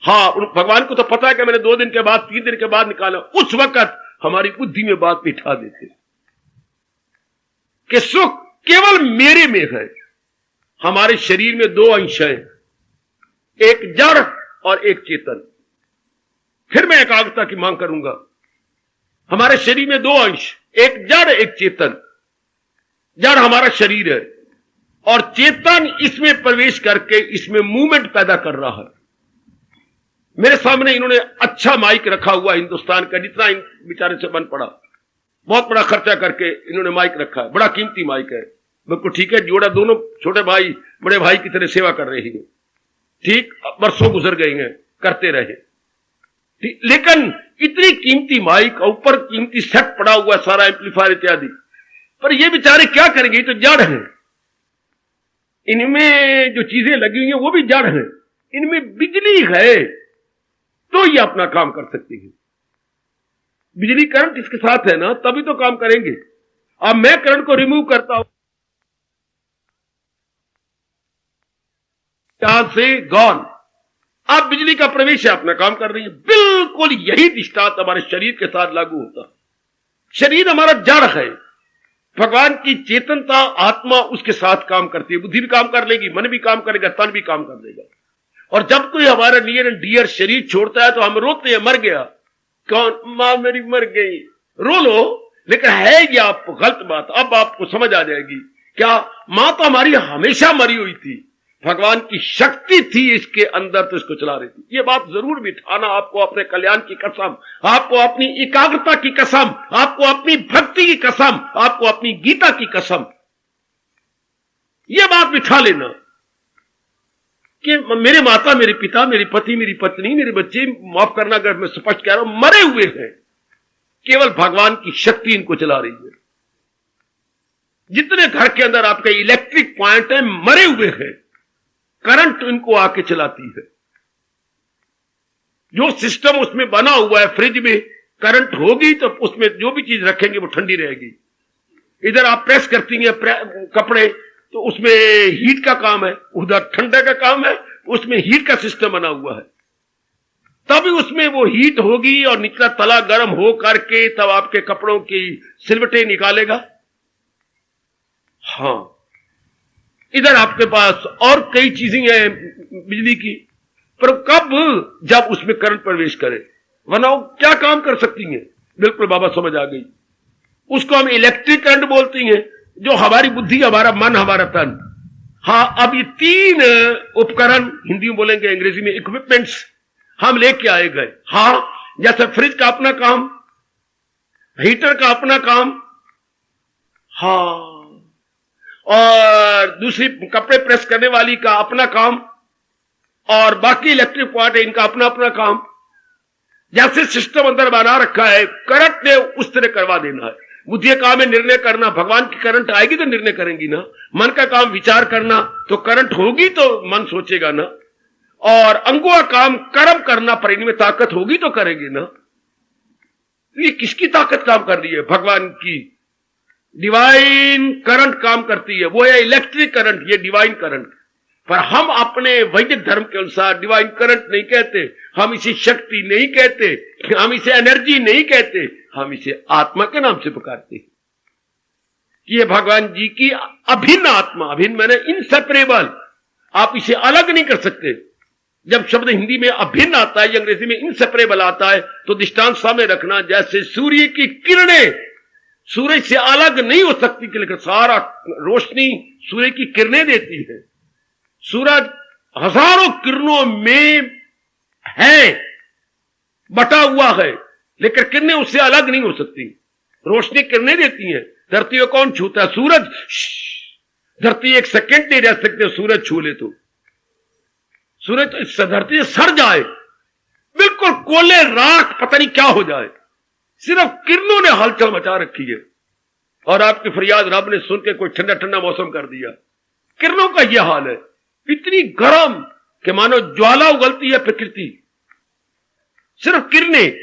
हाँ, भगवान को तो पता है कि मैंने 2 दिन के बाद 3 दिन के बाद निकाला, उस वक्त हमारी बुद्धि में बात बिठा देते कि सुख केवल मेरे में है। हमारे शरीर में 2 अंश हैं, एक जड़ और एक चेतन। फिर मैं एकाग्रता की मांग करूंगा। हमारे शरीर में 2 अंश, एक जड़ एक चेतन। जड़ हमारा शरीर है और चेतन इसमें प्रवेश करके इसमें मूवमेंट पैदा कर रहा है। मेरे सामने इन्होंने अच्छा माइक रखा हुआ, हिंदुस्तान का, जितना इन बेचारे से बन पड़ा, बहुत बड़ा खर्चा करके इन्होंने माइक रखा है, बड़ा कीमती माइक है। बिल्कुल ठीक है, जोड़ा दोनों छोटे भाई बड़े भाई की तरह सेवा कर रहे हैं। ठीक, बरसों गुजर गए हैं, करते रहे। ठीक, लेकिन इतनी कीमती माइक, ऊपर कीमती सेट पड़ा हुआ, सारा एम्पलीफायर इत्यादि। पर ये बेचारे क्या करेंगे, तो जड़ हैं, इनमें जो चीजें लगी हुई हैं वो भी जड़ हैं, इनमें बिजली है तो ये अपना काम कर सकती है। बिजली करंट इसके साथ है ना, तभी तो काम करेंगे। अब मैं करंट को रिमूव करता हूं, यहां से गॉन, अब बिजली का प्रवेश है, अपना काम कर रही है। बिल्कुल यही दृष्टांत हमारे शरीर के साथ लागू होता है। शरीर हमारा जड़ है, भगवान की चेतनता आत्मा उसके साथ काम करती है। बुद्धि भी काम कर लेगी, मन भी काम करेगा, तन भी काम कर लेगा। और जब कोई हमारा नियर एंड डियर शरीर छोड़ता है तो हम रोते हैं, मर गया, कौन, मां मेरी मर गई, रो लो, लेकिन है ये आप गलत बात। अब आपको समझ आ जाएगी, क्या मां तो हमारी हमेशा मरी हुई थी, भगवान की शक्ति थी इसके अंदर तो इसको चला रही थी। ये बात जरूर बिठाना, आपको अपने कल्याण की कसम, आपको अपनी एकाग्रता की कसम, आपको अपनी भक्ति की कसम, आपको अपनी गीता की कसम, ये बात बिठा लेना कि मेरे माता, मेरे पिता, मेरे पति, मेरी पत्नी, मेरे बच्चे, माफ करना अगर मैं स्पष्ट कह रहा हूं, मरे हुए हैं, केवल भगवान की शक्ति इनको चला रही है। जितने घर के अंदर आपके इलेक्ट्रिक पॉइंट है, मरे हुए हैं, करंट इनको आके चलाती है। जो सिस्टम उसमें बना हुआ है, फ्रिज में करंट होगी तो उसमें जो भी चीज रखेंगे वो ठंडी रहेगी। इधर आप प्रेस करती हैं कपड़े तो उसमें हीट का काम है, उधर ठंडा का काम है, उसमें हीट का सिस्टम बना हुआ है, तभी उसमें वो हीट होगी और निचला तला गर्म हो करके तब आपके कपड़ों की सिलवटें निकालेगा। हां, इधर आपके पास और कई चीजें हैं बिजली की, पर कब, जब उसमें करंट प्रवेश करे, वरना वो क्या काम कर सकती हैं। बिल्कुल बाबा समझ आ गई। उसको हम इलेक्ट्रिक करंट बोलती हैं, जो हमारी बुद्धि, हमारा मन, हमारा तन। हां, अब ये तीन उपकरण, हिंदी में बोलेंगे, अंग्रेजी में इक्विपमेंट्स, हम लेके आए गए। हां, जैसे फ्रिज का अपना काम, हीटर का अपना काम, हां, और दूसरी कपड़े प्रेस करने वाली का अपना काम, और बाकी इलेक्ट्रिक पार्ट है, इनका अपना अपना काम। जैसे सिस्टम अंदर बना रखा है, करंट ने उस तरह करवा देना है। बुद्धि का काम है निर्णय करना, भगवान की करंट आएगी तो निर्णय करेंगी ना। मन का काम विचार करना, तो करंट होगी तो मन सोचेगा ना। और अंगों का काम कर्म करना, पर इनमें ताकत होगी तो करेंगे ना। ये किसकी ताकत काम कर रही है? भगवान की डिवाइन करंट काम करती है, वो है इलेक्ट्रिक करंट, ये डिवाइन करंट। पर हम अपने वैदिक धर्म के अनुसार डिवाइन करंट नहीं कहते, हम इसे शक्ति नहीं कहते, हम इसे एनर्जी नहीं कहते, हम इसे आत्मा के नाम से पुकारते हैं कि ये भगवान जी की अभिन्न आत्मा, अभिन्न मैंने इनसेपरेबल, आप इसे अलग नहीं कर सकते। जब शब्द हिंदी में अभिन्न आता है, अंग्रेजी में इनसेपरेबल आता है, तो दृष्टांत सामने रखना, जैसे सूर्य की किरणें सूरज से अलग नहीं हो सकती, लेकिन सारा रोशनी सूर्य की किरणें देती है। सूरज हजारों किरणों में है, बटा हुआ है, लेकिन किरणें उससे अलग नहीं हो सकती। रोशनी किरणें देती है। धरती को कौन छूता है? सूरज। धरती एक सेकंड नहीं रह सकते, सूरज छू ले तो सूरज तो इस धरती से सड़ जाए, बिल्कुल कोले राख पता नहीं क्या हो जाए, सिर्फ किरणों ने हलचल मचा रखी है। और आपकी फरियाद रब ने सुन के कोई ठंडा ठंडा मौसम कर दिया। किरणों का यह हाल है, इतनी गर्म कि मानो ज्वाला उगलती है प्रकृति, सिर्फ किरणें।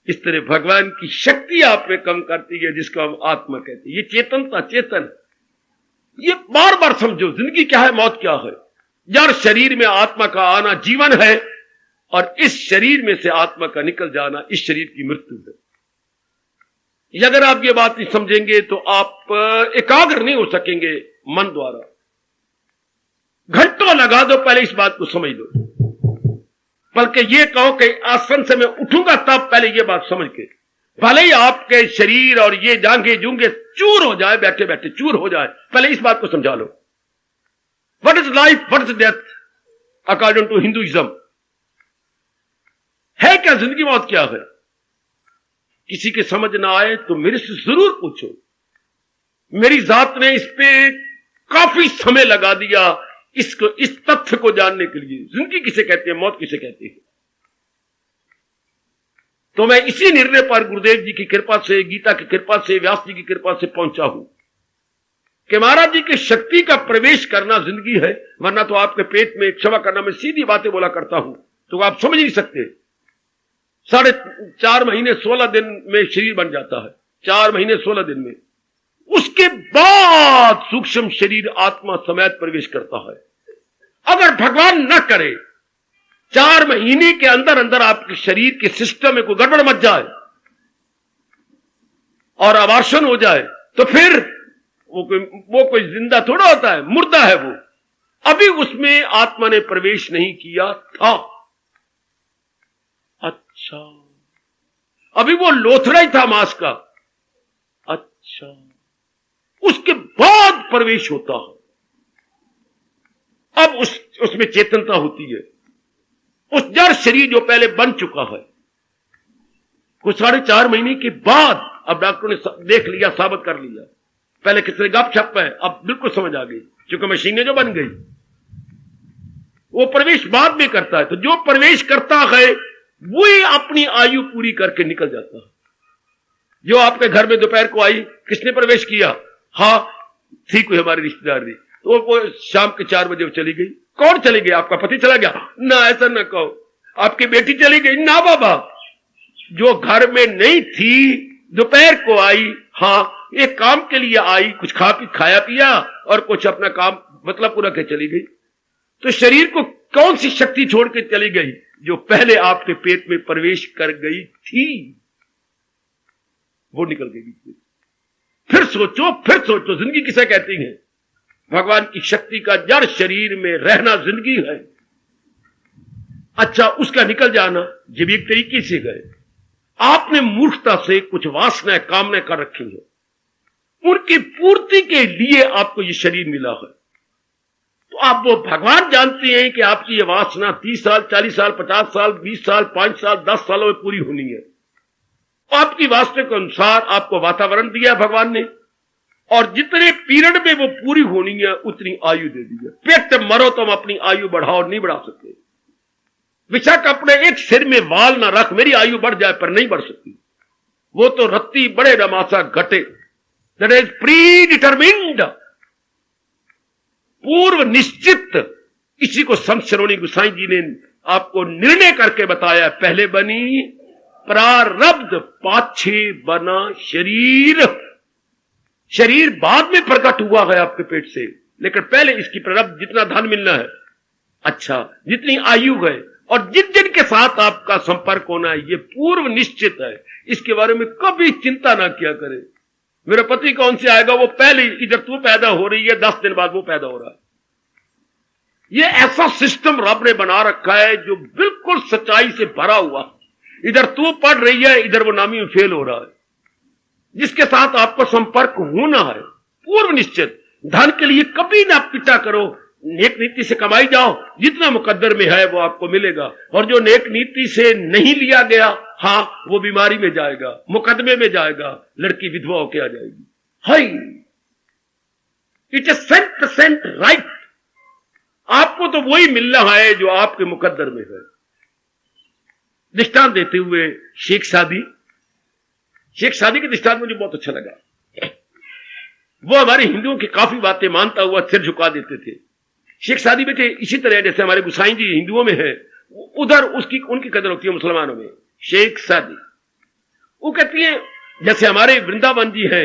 इस तरह भगवान की शक्ति आप में कम करती है, जिसको हम आत्मा कहते हैं। ये चेतनता, चेतन, ये बार बार समझो, जिंदगी क्या है, मौत क्या है। जड़ शरीर में आत्मा का आना जीवन है, और इस शरीर में से आत्मा का निकल जाना इस शरीर की मृत्यु है। अगर आप ये बात नहीं समझेंगे तो आप एकाग्र नहीं हो सकेंगे मन द्वारा। घंटों लगा दो, पहले इस बात को समझ लो। बल्कि ये कहो कि आसन से मैं उठूंगा तब, पहले ये बात समझ के, भले ही आपके शरीर और ये जांघें जूंगे चूर हो जाए, बैठे बैठे चूर हो जाए, पहले इस बात को समझा लो। What is life, what is death according to Hinduism? है क्या जिंदगी, मौत क्या है? किसी के समझ ना आए तो मेरे से जरूर पूछो। मेरी जात ने इस पे काफी समय लगा दिया, इसको, इस तथ्य को जानने के लिए। जिंदगी किसे कहते हैं, मौत किसे कहते हैं? तो मैं इसी निर्णय पर गुरुदेव जी की कृपा से, गीता की कृपा से, व्यास जी की कृपा से पहुंचा हूं कि महाराज जी की शक्ति का प्रवेश करना जिंदगी है, वरना तो आपके पेट में, क्षमा करना मैं सीधी बातें बोला करता हूं तो आप समझ नहीं सकते। 4.5 महीने 16 दिन में शरीर बन जाता है, 4 महीने 16 दिन में। उसके बाद सूक्ष्म शरीर आत्मा समेत प्रवेश करता है। अगर भगवान न करे 4 महीने के अंदर अंदर आपके शरीर के सिस्टम में कोई गड़बड़ मच जाए और अबार्शन हो जाए तो फिर वो कोई जिंदा थोड़ा होता है, मुर्दा है वो। अभी उसमें आत्मा ने प्रवेश नहीं किया था। अच्छा, अभी वो लोथड़ा ही था मांस का। अच्छा, उसके बाद प्रवेश होता है। अब उसमें चेतनता होती है। उस जड़ शरीर जो पहले बन चुका है, कुछ 4.5 महीने के बाद अब डॉक्टरों ने देख लिया, साबित कर लिया। पहले किसने गप छप है, अब बिल्कुल समझ आ गई, क्योंकि मशीनें जो बन गई। वो प्रवेश बाद में करता है, तो जो प्रवेश करता है वही अपनी आयु पूरी करके निकल जाता है। जो आपके घर में दोपहर को आई, किसने प्रवेश किया? हाँ, थी कोई हमारी रिश्तेदारी, तो वो शाम के 4 बजे चली गई। कौन चली गई? आपका पति चला गया? ना, ऐसा ना कहो। आपकी बेटी चली गई? ना बाबा। जो घर में नहीं थी, दोपहर को आई, हाँ, एक काम के लिए आई, कुछ खाया पिया और कुछ अपना काम मतलब पूरा के चली गई। तो शरीर को कौन सी शक्ति छोड़ के चली गई? जो पहले आपके पेट में प्रवेश कर गई थी, वो निकल गई। फिर सोचो, जिंदगी किसे कहती है? भगवान की शक्ति का जड़ शरीर में रहना जिंदगी है। अच्छा, उसका निकल जाना जब एक तरीके से गए। आपने मूर्खता से कुछ वासनाएं, कामनाएं कर रखी है, उनकी पूर्ति के लिए आपको ये शरीर मिला है। तो आप वो भगवान जानते हैं कि आपकी ये वासना 30 साल, 40 साल, 50 साल, 20 साल, 5 साल, 10 सालों में पूरी होनी है। आपकी वासना के अनुसार आपको वातावरण दिया भगवान ने, और जितने पीरियड में वो पूरी होनी है उतनी आयु दे दी है। पेट मरो तुम अपनी आयु बढ़ाओ, नहीं बढ़ा सकते। बेशक अपने एक सिर में बाल ना रख, मेरी आयु बढ़ जाए, पर नहीं बढ़ सकती। वो तो रत्ती बड़े रमासा घटे, दैट इज प्री डिटरमिन्ड, पूर्व निश्चित। इसी को संत शिरोमणि गोसाई जी ने आपको निर्णय करके बताया, पहले बनी प्रारब्ध, पाछे बना शरीर। शरीर बाद में प्रकट हुआ है आपके पेट से, लेकिन पहले इसकी प्रारब्ध, जितना धन मिलना है, अच्छा, जितनी आयु है और जिन जिन के साथ आपका संपर्क होना है, ये पूर्व निश्चित है। इसके बारे में कभी चिंता ना किया करें। मेरा पति कौन से आएगा, वो पहले इधर तू पैदा हो रही है, 10 दिन बाद वो पैदा हो रहा है। ये ऐसा सिस्टम रब ने बना रखा है जो बिल्कुल सच्चाई से भरा हुआ। इधर तू पढ़ रही है, इधर वो नामी में फेल हो रहा है। जिसके साथ आपको संपर्क होना है पूर्व निश्चित। धन के लिए कभी ना पिटा करो, नेक नीति से कमाई जाओ, जितना मुकद्दर में है वो आपको मिलेगा। और जो नेक नीति से नहीं लिया गया, हाँ, वो बीमारी में जाएगा, मुकदमे में जाएगा, लड़की विधवा होके आ जाएगी। हाय, इट इज 100% राइट। आपको तो वही मिल रहा है जो आपके मुकद्दर में है। दृष्टांत देते हुए शेख सादी के दृष्टांत मुझे बहुत अच्छा लगा। वो हमारे हिंदुओं की काफी बातें मानता हुआ सिर झुका देते थे। शेख सादी बेटे इसी तरह जैसे हमारे गोसाई जी हिंदुओं में है, उधर उनकी कदर होती है मुसलमानों में। शेख सादी वो कहती है, जैसे हमारे वृंदावन जी है,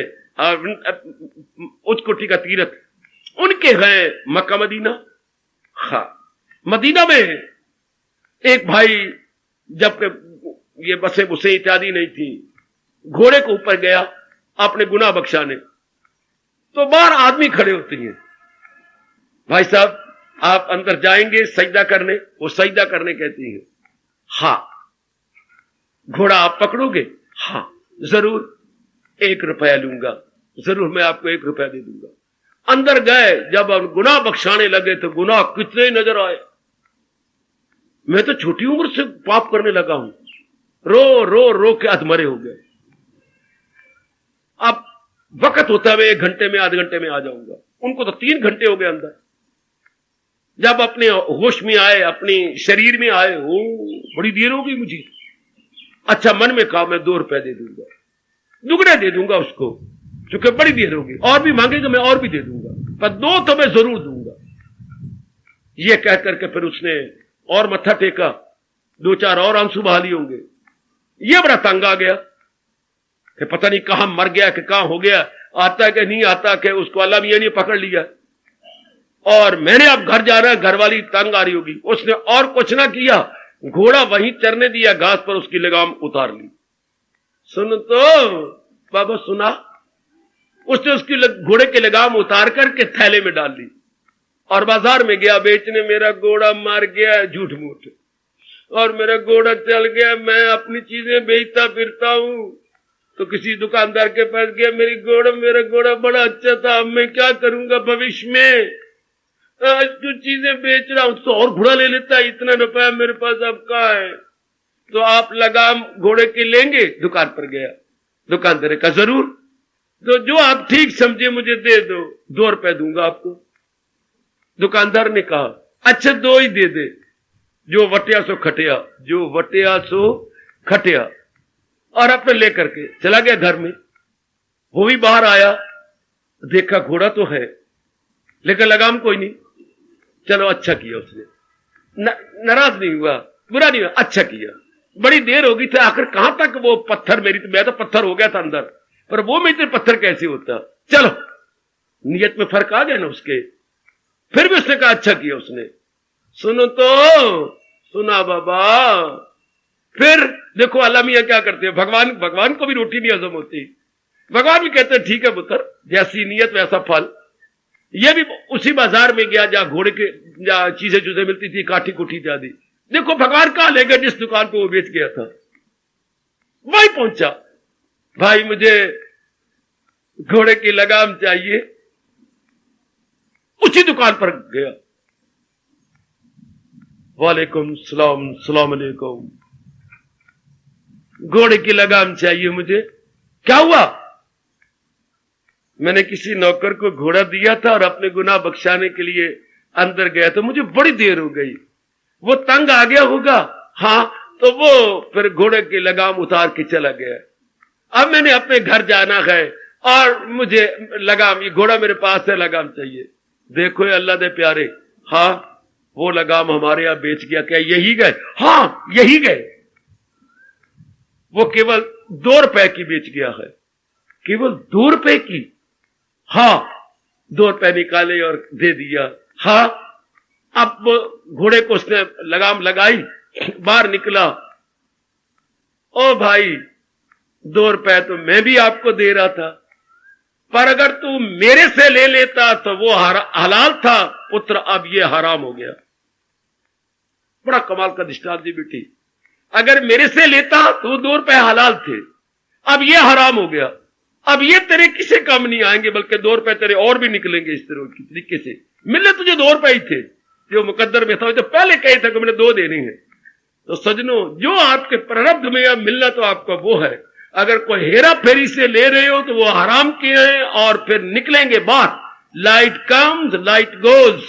उच्च कोटि का तीर्थ, उनके है मक्का मदीना। हाँ, मदीना में एक भाई, जब ये बसें बुसें इत्यादि नहीं थी, घोड़े को ऊपर गया अपने गुनाह बख्शाने, तो बाहर आदमी खड़े होते हैं, भाई साहब आप अंदर जाएंगे सजदा करने? वो सजदा करने कहती है। हाँ। घोड़ा आप पकड़ोगे? हाँ। जरूर, 1 रुपया लूंगा, जरूर मैं आपको 1 रुपया दे दूंगा। अंदर गए, जब अब गुनाह बख्शाने लगे तो गुनाह कितने नजर आए। मैं तो छोटी उम्र से पाप करने लगा हूं, रो रो रो के अधमरे हो गए। अब वक्त होता है 1 घंटे में, आधे घंटे में आ जाऊंगा। उनको तो 3 घंटे हो गए अंदर। जब अपने होश में आए, अपने शरीर में आए, हो बड़ी देर हो गई मुझे। अच्छा, मन में कहा मैं 2 रुपए दे दूंगा, दुगने दे दूंगा उसको। चूंकि बड़ी देर होगी, और भी मांगेगा मैं और भी दे दूंगा, पर 2 तो मैं जरूर दूंगा। ये कह करके फिर उसने और मत्था टेका, 2-4 और आंसू बहा लिए होंगे। ये बड़ा तंग आ गया कि पता नहीं कहां मर गया कि कहां हो गया, आता कि नहीं आता, कि उसको अल्लाह मियां ने पकड़ लिया और मैंने अब घर जा रहा है, घर वाली तंग आ रही होगी। उसने और कुछ ना किया, घोड़ा वहीं चरने दिया, घास पर उसकी लगाम उतार ली। सुन तो बाबा सुना, उसने उसकी घोड़े की लगाम उतार करके थैले में डाल ली और बाजार में गया बेचने। मेरा घोड़ा मर गया, झूठ मूठ, और मेरा घोड़ा चल गया, मैं अपनी चीजें बेचता फिरता हूं। तो किसी दुकानदार के पास गया, मेरा घोड़ा बड़ा अच्छा था, अब मैं क्या करूंगा भविष्य में, आज जो चीजें बेच रहा हूं तो और घोड़ा ले लेता, इतना रुपया मेरे पास अब कहां है, तो आप लगाम घोड़े की लेंगे? दुकान पर गया, दुकानदार का जरूर, तो जो आप ठीक समझे मुझे दे दो, 2 रुपए दूंगा आपको। दुकानदार ने कहा अच्छा 2 ही दे दे, जो वटिया सो खटिया, जो वटिया सो खटिया, और अपने लेकर के चला गया घर में। वो भी बाहर आया, देखा घोड़ा तो है लेकिन लगाम कोई नहीं। चलो अच्छा किया उसने, नाराज नहीं हुआ, बुरा नहीं हुआ, अच्छा किया। बड़ी देर हो गई थी, आखिर कहां तक वो पत्थर, मैं तो पत्थर हो गया था अंदर, पर वो में इतने पत्थर कैसे होता। चलो नियत में फर्क आ गया ना उसके। फिर भी उसने कहा अच्छा किया उसने। सुनो तो, सुना बाबा। फिर देखो अल्लाह मियां क्या करते हैं, भगवान को भी रोटी नहीं हजम होती, भगवान भी कहते हैं ठीक है पुत्र, जैसी नियत वैसा फल। यह भी उसी बाजार में गया जहां घोड़े के जहां चीजें चूजें मिलती थी, काठी कुठी इत्यादि। देखो भगवान कहां ले गए, जिस दुकान पे वो बेच गया था वहीं पहुंचा। भाई मुझे घोड़े की लगाम चाहिए, उसी दुकान पर गया। वालेकुम सलाम, सलाम अलैकुम, घोड़े की लगाम चाहिए मुझे। क्या हुआ? मैंने किसी नौकर को घोड़ा दिया था और अपने गुनाह बख्शाने के लिए अंदर गया, तो मुझे बड़ी देर हो गई, वो तंग आ गया होगा। हाँ, तो वो फिर घोड़े की लगाम उतार के चला गया। अब मैंने अपने घर जाना है और मुझे लगाम, ये घोड़ा मेरे पास है, लगाम चाहिए। देखो अल्लाह दे प्यारे, हाँ वो लगाम हमारे यहां बेच गया। क्या यही गए? हाँ यही गए। वो केवल 2 रुपए की बेच गया है, केवल 2 रुपए की। हाँ 2 रुपए निकाले और दे दिया। हाँ अब वो घोड़े को उसने लगाम लगाई, बाहर निकला। ओ भाई 2 रुपए तो मैं भी आपको दे रहा था, पर अगर तू मेरे से ले लेता तो वो हलाल था पुत्र, अब ये हराम हो गया। बड़ा कमाल का दृष्टांत जी बेटी, अगर मेरे से लेता तो 2 रुपए हलाल थे, अब ये हराम हो गया। अब ये तेरे किसी काम नहीं आएंगे, बल्कि 2 रुपए तेरे और भी निकलेंगे इस तरह की तरीके से। मिले तुझे 2 रुपए ही थे, जो मुकद्दर में था, तो पहले कहे था कि मैंने 2 देने हैं। तो सजनों, जो आपके प्रारब्ध में अब मिलना तो आपको वो है। अगर कोई हेरा फेरी से ले रहे हो तो वो हराम किए हैं और फिर निकलेंगे बाहर। लाइट कम्स लाइट गोज,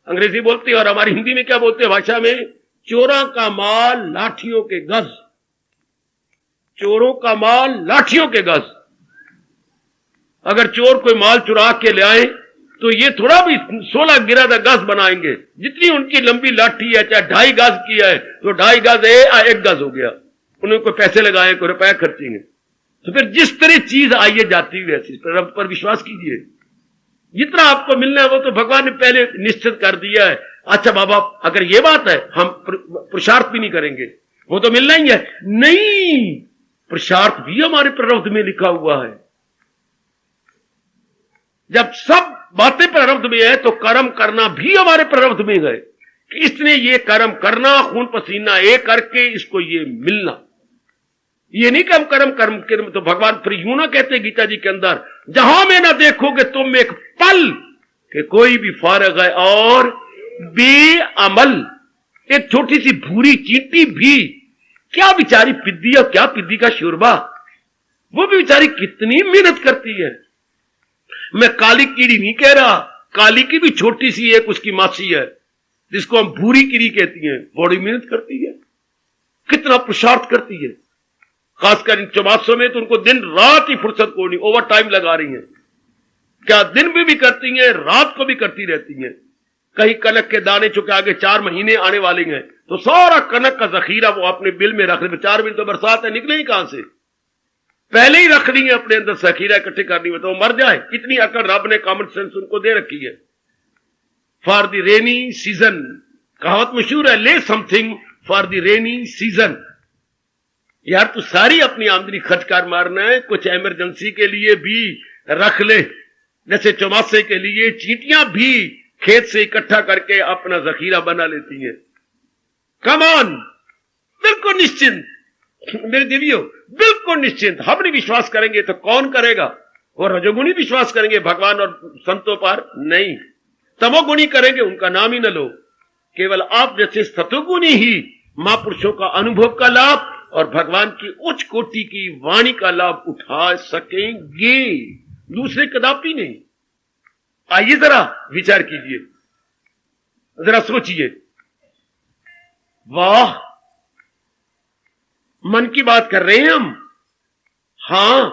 अंग्रेजी बोलते हैं, और हमारी हिंदी में क्या बोलते हैं भाषा में, चोरों का माल लाठियों के गज। चोरों का माल लाठियों के गज। अगर चोर कोई माल चुरा के ले आए तो ये थोड़ा भी 16 गिरादा गज बनाएंगे। जितनी उनकी लंबी लाठी है, चाहे 2.5 गज की है तो 2.5 गज 1 गज हो गया। उन्हें कोई पैसे लगाए, कोई रुपया खर्चेंगे। तो फिर जिस तरह चीज आइए जाती हुई ऐसी रब पर विश्वास कीजिए। जितना आपको मिलना है वो तो भगवान ने पहले निश्चित कर दिया है। अच्छा बाबा अगर ये बात है, हम पुरुषार्थ भी नहीं करेंगे, वो तो मिलना ही है। नहीं, पुरुषार्थ भी हमारे प्रारब्ध में लिखा हुआ है। जब सब बातें प्रारब्ध में है तो कर्म करना भी हमारे प्रारब्ध में है कि इसने ये कर्म करना, खून पसीना एक करके इसको ये मिलना। ये नहीं कि हम कर्म तो भगवान फिर यूं ना कहते गीता जी के अंदर, जहां में ना देखोगे तुम एक पल कि कोई भी फारग है और बेअमल। एक छोटी सी भूरी चींटी भी क्या बेचारी पिद्दी, और क्या पिद्दी का शोरबा, वो भी बेचारी कितनी मेहनत करती है। मैं काली कीड़ी नहीं कह रहा, काली की भी छोटी सी एक उसकी मासी है जिसको हम भूरी कीड़ी कहती हैं, बड़ी मेहनत करती है, कितना पुरुषार्थ करती है। खासकर इन चौमासों में तो उनको दिन रात ही फुर्सत को नहीं, ओवर टाइम लगा रही हैं। क्या दिन में भी करती हैं, रात को भी करती रहती हैं। कहीं कनक के दाने चुके आगे 4 महीने आने वाले हैं तो सारा कनक का जखीरा वो अपने बिल में रख ले। 4 महीने तो बरसात है, निकले ही कहां से, पहले ही रख ली है अपने अंदर जखीरा इकट्ठे करनी में, तो वो मर जाए। इतनी अकल रब ने कॉमन सेंस उनको दे रखी है। फॉर द रेनी सीजन, कहावत मशहूर है, ले something for the rainy season. यार तू सारी अपनी आमदनी खर्च कर मारना है, कुछ इमरजेंसी के लिए भी रख ले। जैसे चौमासे के लिए चींटियां भी खेत से इकट्ठा करके अपना जखीरा बना लेती हैं। कम ऑन, बिल्कुल निश्चिंत मेरे देवियों, बिल्कुल निश्चिंत। हम नहीं विश्वास करेंगे तो कौन करेगा? और रजोगुणी विश्वास करेंगे भगवान और संतों पर? नहीं। तमोगुणी करेंगे, उनका नाम ही न लो। केवल आप जैसे सतोगुणी ही महापुरुषों का अनुभव का लाभ और भगवान की उच्च कोटि की वाणी का लाभ उठा सकेंगे, दूसरे कदापि नहीं। आइए जरा विचार कीजिए, जरा सोचिए। वाह, मन की बात कर रहे हैं हम। हां,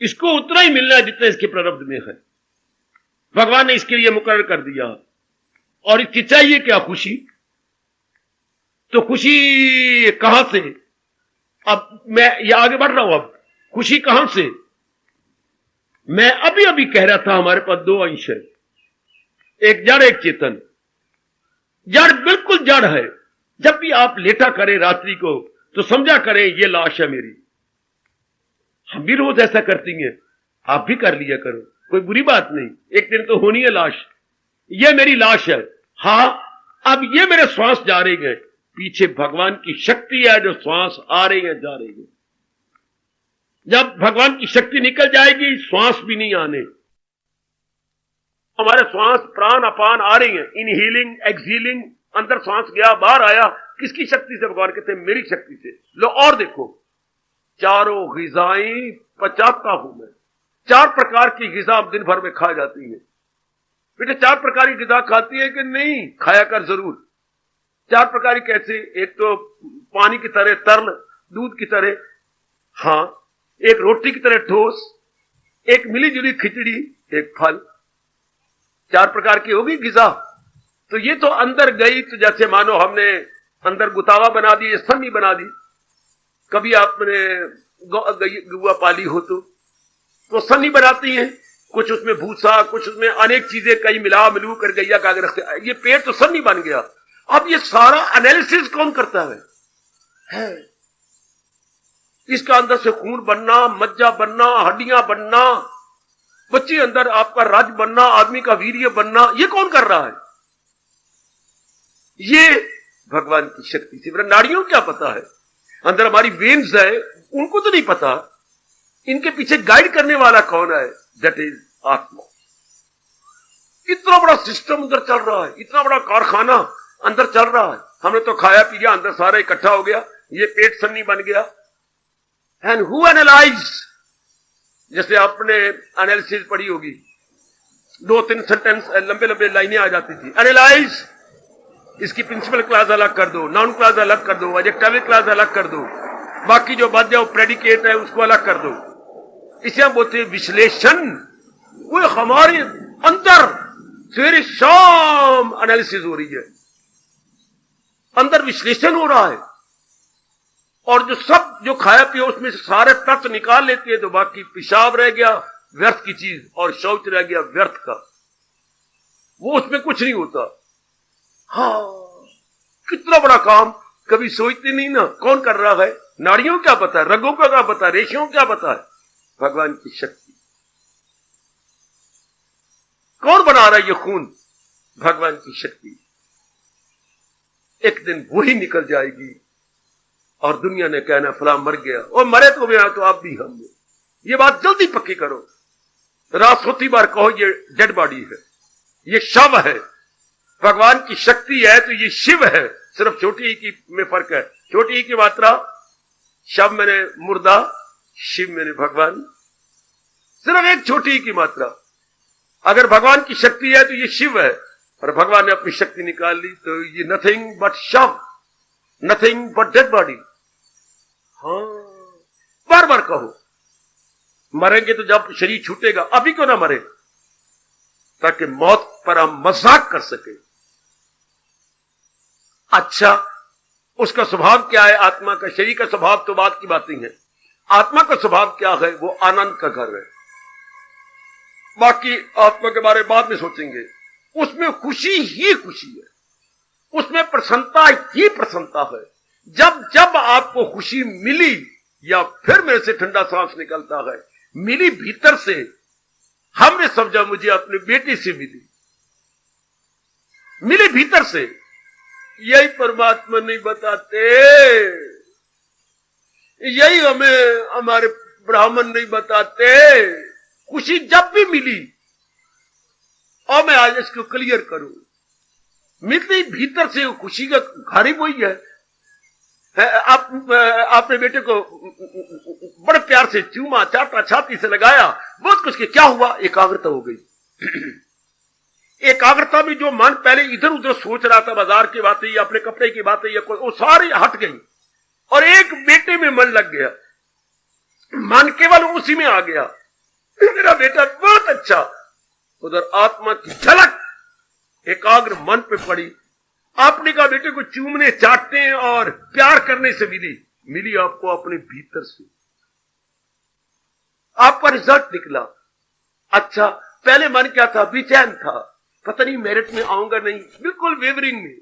इसको उतना ही मिलना है जितना इसके प्रारब्ध में है। भगवान ने इसके लिए मुकर्रर कर दिया। और इसकी चाहिए क्या? खुशी। तो खुशी कहां से? अब मैं ये आगे बढ़ रहा हूं। अब खुशी कहां से? मैं अभी अभी कह रहा था हमारे पास 2 अंश है, एक जड़ एक चेतन। जड़ बिल्कुल जड़ है। जब भी आप लेटा करें रात्रि को तो समझा करें ये लाश है मेरी। हम भी रोज ऐसा करती हैं, आप भी कर लिया करो, कोई बुरी बात नहीं। एक दिन तो होनी है लाश, ये मेरी लाश है। हां, अब ये मेरे श्वास जा रहे हैं, पीछे भगवान की शक्ति है जो श्वास आ रही है जा रही है। जब भगवान की शक्ति निकल जाएगी श्वास भी नहीं आने। हमारे श्वास प्राण अपान आ रही है, इनहीलिंग एक्सहीलिंग, अंदर श्वास गया बाहर आया, किसकी शक्ति से? भगवान कहते हैं मेरी शक्ति से। लो और देखो, चारों ग़िज़ाएं पचाता हूं मैं। 4 प्रकार की ग़िज़ा दिन भर में खा जाती है। बेटे 4 प्रकार की ग़िज़ा खाती है कि नहीं? खाया कर जरूर। 4 प्रकार कैसे? एक तो पानी की तरह तरल, दूध की तरह, हां, एक रोटी की तरह ठोस, एक मिली जुली खिचड़ी, एक फल। 4 प्रकार की होगी ग़िज़ा। तो ये तो अंदर गई तो जैसे मानो हमने अंदर गुतावा बना दी, सन्नी बना दी। कभी आपने गुआ पाली हो तो सन्नी बनाती हैं, कुछ उसमें भूसा, कुछ उसमें अनेक चीजें कई मिला मिलू कर गैया का रखते, ये पेट तो सन्नी बन गया। अब ये सारा एनालिसिस कौन करता है? इसका अंदर से खून बनना, मज्जा बनना, हड्डियां बनना, बच्चे अंदर आपका रज बनना, आदमी का वीर्य बनना, ये कौन कर रहा है? ये भगवान की शक्ति से। नाड़ियों क्या पता है? अंदर हमारी वेन्स है, उनको तो नहीं पता। इनके पीछे गाइड करने वाला कौन है? दैट इज आत्मा। इतना बड़ा सिस्टम अंदर चल रहा है, इतना बड़ा कारखाना अंदर चल रहा है। हमने तो खाया पिया, अंदर सारा इकट्ठा हो गया, ये पेट सन्नी बन गया। एंड हु एनालाइज, जैसे आपने एनालिसिस पढ़ी होगी, 2-3 सेंटेंस लंबे लंबे लाइनें आ जाती थी। एनालाइज, इसकी प्रिंसिपल क्लास अलग कर दो, नाउन क्लास अलग कर दो, एडजेक्टिव क्लास अलग कर दो, बाकी जो बच जाओ प्रेडिकेट है उसको अलग कर दो। इसे हम बोलते हैं विश्लेषण। वो हमारे अंदर सवेरे शाम एनालिसिस हो रही है, अंदर विश्लेषण हो रहा है। और जो खाया पिया उसमें से सारे तत्व निकाल लेते हैं तो बाकी पेशाब रह गया व्यर्थ की चीज और शौच रह गया व्यर्थ का, वो उसमें कुछ नहीं होता। हाँ, कितना बड़ा काम कभी सोचते नहीं ना, कौन कर रहा है? नाड़ियों क्या पता है, रगों का क्या पता है, रेशों क्या पता है? भगवान की शक्ति। कौन बना रहा है ये खून? भगवान की शक्ति। एक दिन वही निकल जाएगी और दुनिया ने कहना फला मर गया, और मरे तो गया तो आप भी हम। ये बात जल्दी पक्की करो। रात सोती बार कहो ये डेड बॉडी है, ये शव है। भगवान की शक्ति है तो ये शिव है, सिर्फ छोटी ही की में फर्क है। छोटी ही की मात्रा, शव मैंने मुर्दा, शिव मैंने भगवान, सिर्फ एक छोटी ही की मात्रा। अगर भगवान की शक्ति है तो ये शिव है, और भगवान ने अपनी शक्ति निकाल ली तो ये नथिंग बट शव, नथिंग बट डेड बॉडी। हाँ, बार बार कहो, मरेंगे तो जब शरीर छूटेगा, अभी क्यों ना मरे, ताकि मौत पर हम मजाक कर सके। अच्छा, उसका स्वभाव क्या है आत्मा का? शरीर का स्वभाव तो बात की बातें हैं, आत्मा का स्वभाव क्या है? वो आनंद का घर है। बाकी आत्मा के बारे में बाद में सोचेंगे। उसमें खुशी ही खुशी है, उसमें प्रसन्नता ही प्रसन्नता है। जब जब आपको खुशी मिली, या फिर मेरे से ठंडा सांस निकलता है, मिली भीतर से, हमने समझा मुझे अपने बेटे से मिली, मिली भीतर से। यही परमात्मा नहीं बताते, यही हमें हमारे ब्राह्मण नहीं बताते। खुशी जब भी मिली, और मैं आज इसको क्लियर करूं, मिलती भीतर से खुशी का घर ही वही है। आप अपने बेटे को बड़े प्यार से चूमा, चाटा, छाती से लगाया, बहुत कुछ के क्या हुआ? एकाग्रता हो गई। एकाग्रता में जो मन पहले इधर उधर सोच रहा था, बाजार की बातें या अपने कपड़े की बातें या कोई, वो सारी हट गई और एक बेटे में मन लग गया। मन केवल उसी में आ गया, मेरा बेटा बहुत अच्छा। उधर आत्मा की झलक एकाग्र मन पे पड़ी। आपने कहा बेटे को चूमने, चाटने और प्यार करने से मिली आपको अपने भीतर से। आपका रिजल्ट निकला। अच्छा, पहले मन क्या था? बेचैन था, पता नहीं मेरिट में आऊंगा नहीं, बिल्कुल वेवरिंग में,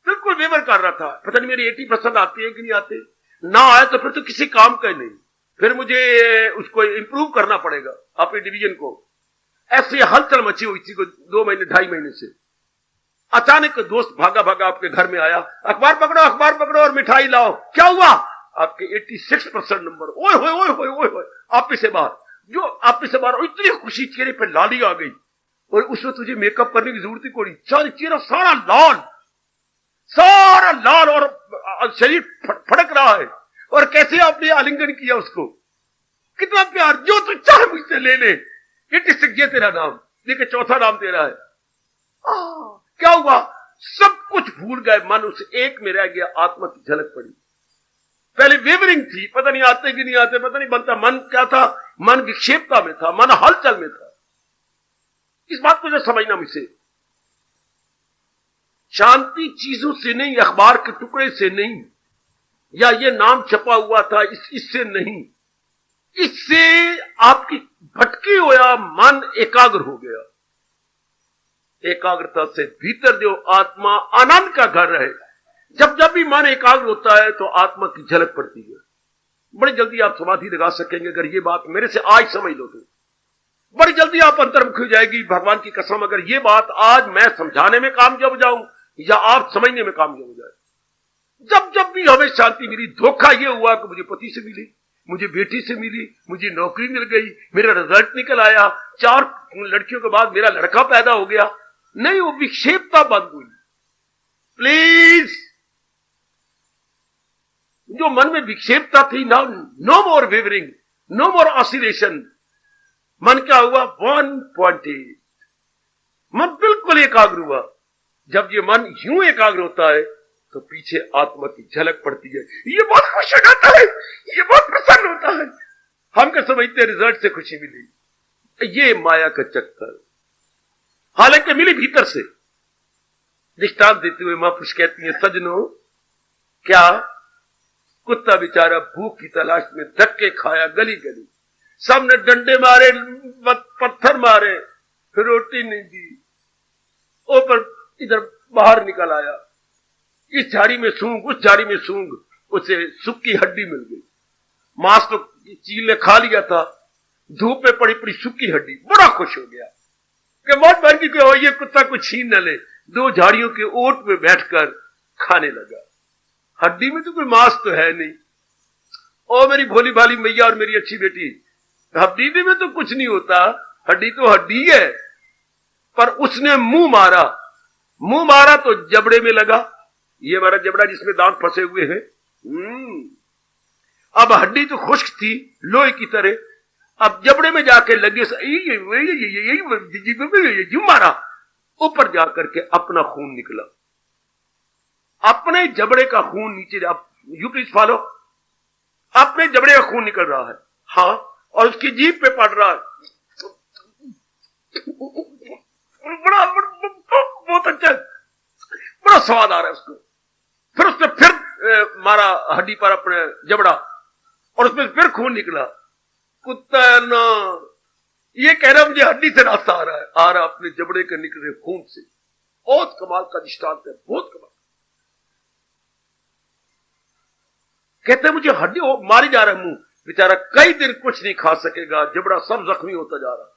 बिल्कुल वेवर कर रहा था, पता नहीं मेरी 80% आते हैं कि नहीं आते, ना आया तो फिर तो किसी काम का नहीं, फिर मुझे उसको इंप्रूव करना पड़ेगा अपने डिवीजन को। ऐसे हलचल मची हुई थी 2 महीने 2.5 महीने से। अचानक दोस्त भागा भागा आपके घर में आया, अखबार पकड़ो और मिठाई लाओ। क्या हुआ? आपके 86% नंबर। ओए होए ओए होए ओए होए, आप से बाहर, जो आप से बाहर, इतनी खुशी, चेहरे पे लाली आ गई। और उसमें तुझे मेकअप करने की जरूरत ही कोई, चेहरा सारा लाल और शरीर फड़क रहा है। और कैसे आपने आलिंगन किया उसको, कितना प्यार, जो तू चाहे मुझसे ले ले, 86 ये तेरा नाम, लेकिन चौथा नाम तेरा है। क्या हुआ? सब कुछ भूल गए, मन उस एक में रह गया। आत्मा की झलक पड़ी। पहले वेवरिंग थी, पता नहीं आते कि नहीं आते, पता नहीं बनता। मन क्या था? मन विक्षेपता में था, मन हलचल में था। इस बात को जो समझना मुझसे, शांति चीजों से नहीं, अखबार के टुकड़े से नहीं, या ये नाम छपा हुआ था इससे नहीं, इससे आपकी भटकी हुआ मन एकाग्र हो गया। एकाग्रता से भीतर जो आत्मा आनंद का घर रहे। जब जब भी मन एकाग्र होता है तो आत्मा की झलक पड़ती है। बड़ी जल्दी आप समाधि लगा सकेंगे अगर ये बात मेरे से आज समझ लो तो। बड़ी जल्दी आप अंतर्मुखी हो जाएगी, भगवान की कसम। अगर ये बात आज मैं समझाने में कामयाब हो जाऊं या आप समझने में कामयाब हो जाए। जब जब भी हमें शांति मिली, धोखा ये हुआ कि मुझे पति से मिली, मुझे बेटी से मिली, मुझे नौकरी मिल गई, मेरा रिजल्ट निकल आया, 4 लड़कियों के बाद मेरा लड़का पैदा हो गया। नहीं, वो विक्षेपता बंद हुई। प्लीज, जो मन में विक्षेपता थी, नो मोर वेवरिंग, नो मोर ऑसिलेशन। मन क्या हुआ? 1.8। मन बिल्कुल एकाग्र हुआ। जब ये मन यूं एकाग्र होता है तो पीछे आत्मा की झलक पड़ती है। ये बहुत खुश हो जाता है, ये बहुत प्रसन्न होता है। हम क्या समझते रिजल्ट से खुशी मिली? ये माया का चक्कर। हालांकि मिली भीतर से। दृष्टांत देते हुए महापुरुष कहती है, सजनों, क्या कुत्ता बेचारा भूख की तलाश में धक्के खाया गली गली, सबने डंडे मारे, पत्थर मारे, फिर रोटी नहीं दी, ऊपर इधर बाहर निकल आया। इस झाड़ी में सूंघ, उस झाड़ी में सूंघ, उसे सूखी हड्डी मिल गई। मांस तो चील ने खा लिया था, धूप में पड़ी पड़ी सूखी हड्डी। बड़ा खुश हो गया कि मौत भर की हो, ये कुत्ता को छीन न ले। 2 झाड़ियों के ओट में बैठकर खाने लगा। हड्डी में तो कोई मांस तो है नहीं। ओ मेरी भोली भाली मैया और मेरी अच्छी बेटी, हड्डी में तो कुछ नहीं होता, हड्डी तो हड्डी है। पर उसने मुंह मारा तो जबड़े में लगा। ये हमारा जबड़ा जिसमें दांत फंसे हुए हैं। अब हड्डी तो खुश्क थी लोहे की तरह, अब जबड़े में जाके लगे, यूं मारा, ऊपर जाकर के अपना खून निकला। अपने जबड़े का खून नीचे। आप यू प्लीज फॉलो। अपने जबड़े का खून निकल रहा है, हाँ, और उसकी जीभ पे पड़ रहा है, बड़ा बहुत अच्छा, बड़ा स्वाद आ रहा है उसको। फिर उसने फिर मारा हड्डी पर अपने जबड़ा और उसमें फिर खून निकला। कुत्ता ना, ये कह रहा मुझे हड्डी से रास्ता आ रहा अपने जबड़े के निकले खून से। बहुत कमाल का दृष्टांत है, बहुत कमाल। कहते हैं मुझे हड्डी मारी जा रहा है, मुंह बेचारा कई दिन कुछ नहीं खा सकेगा, जबड़ा सब जख्मी होता जा रहा,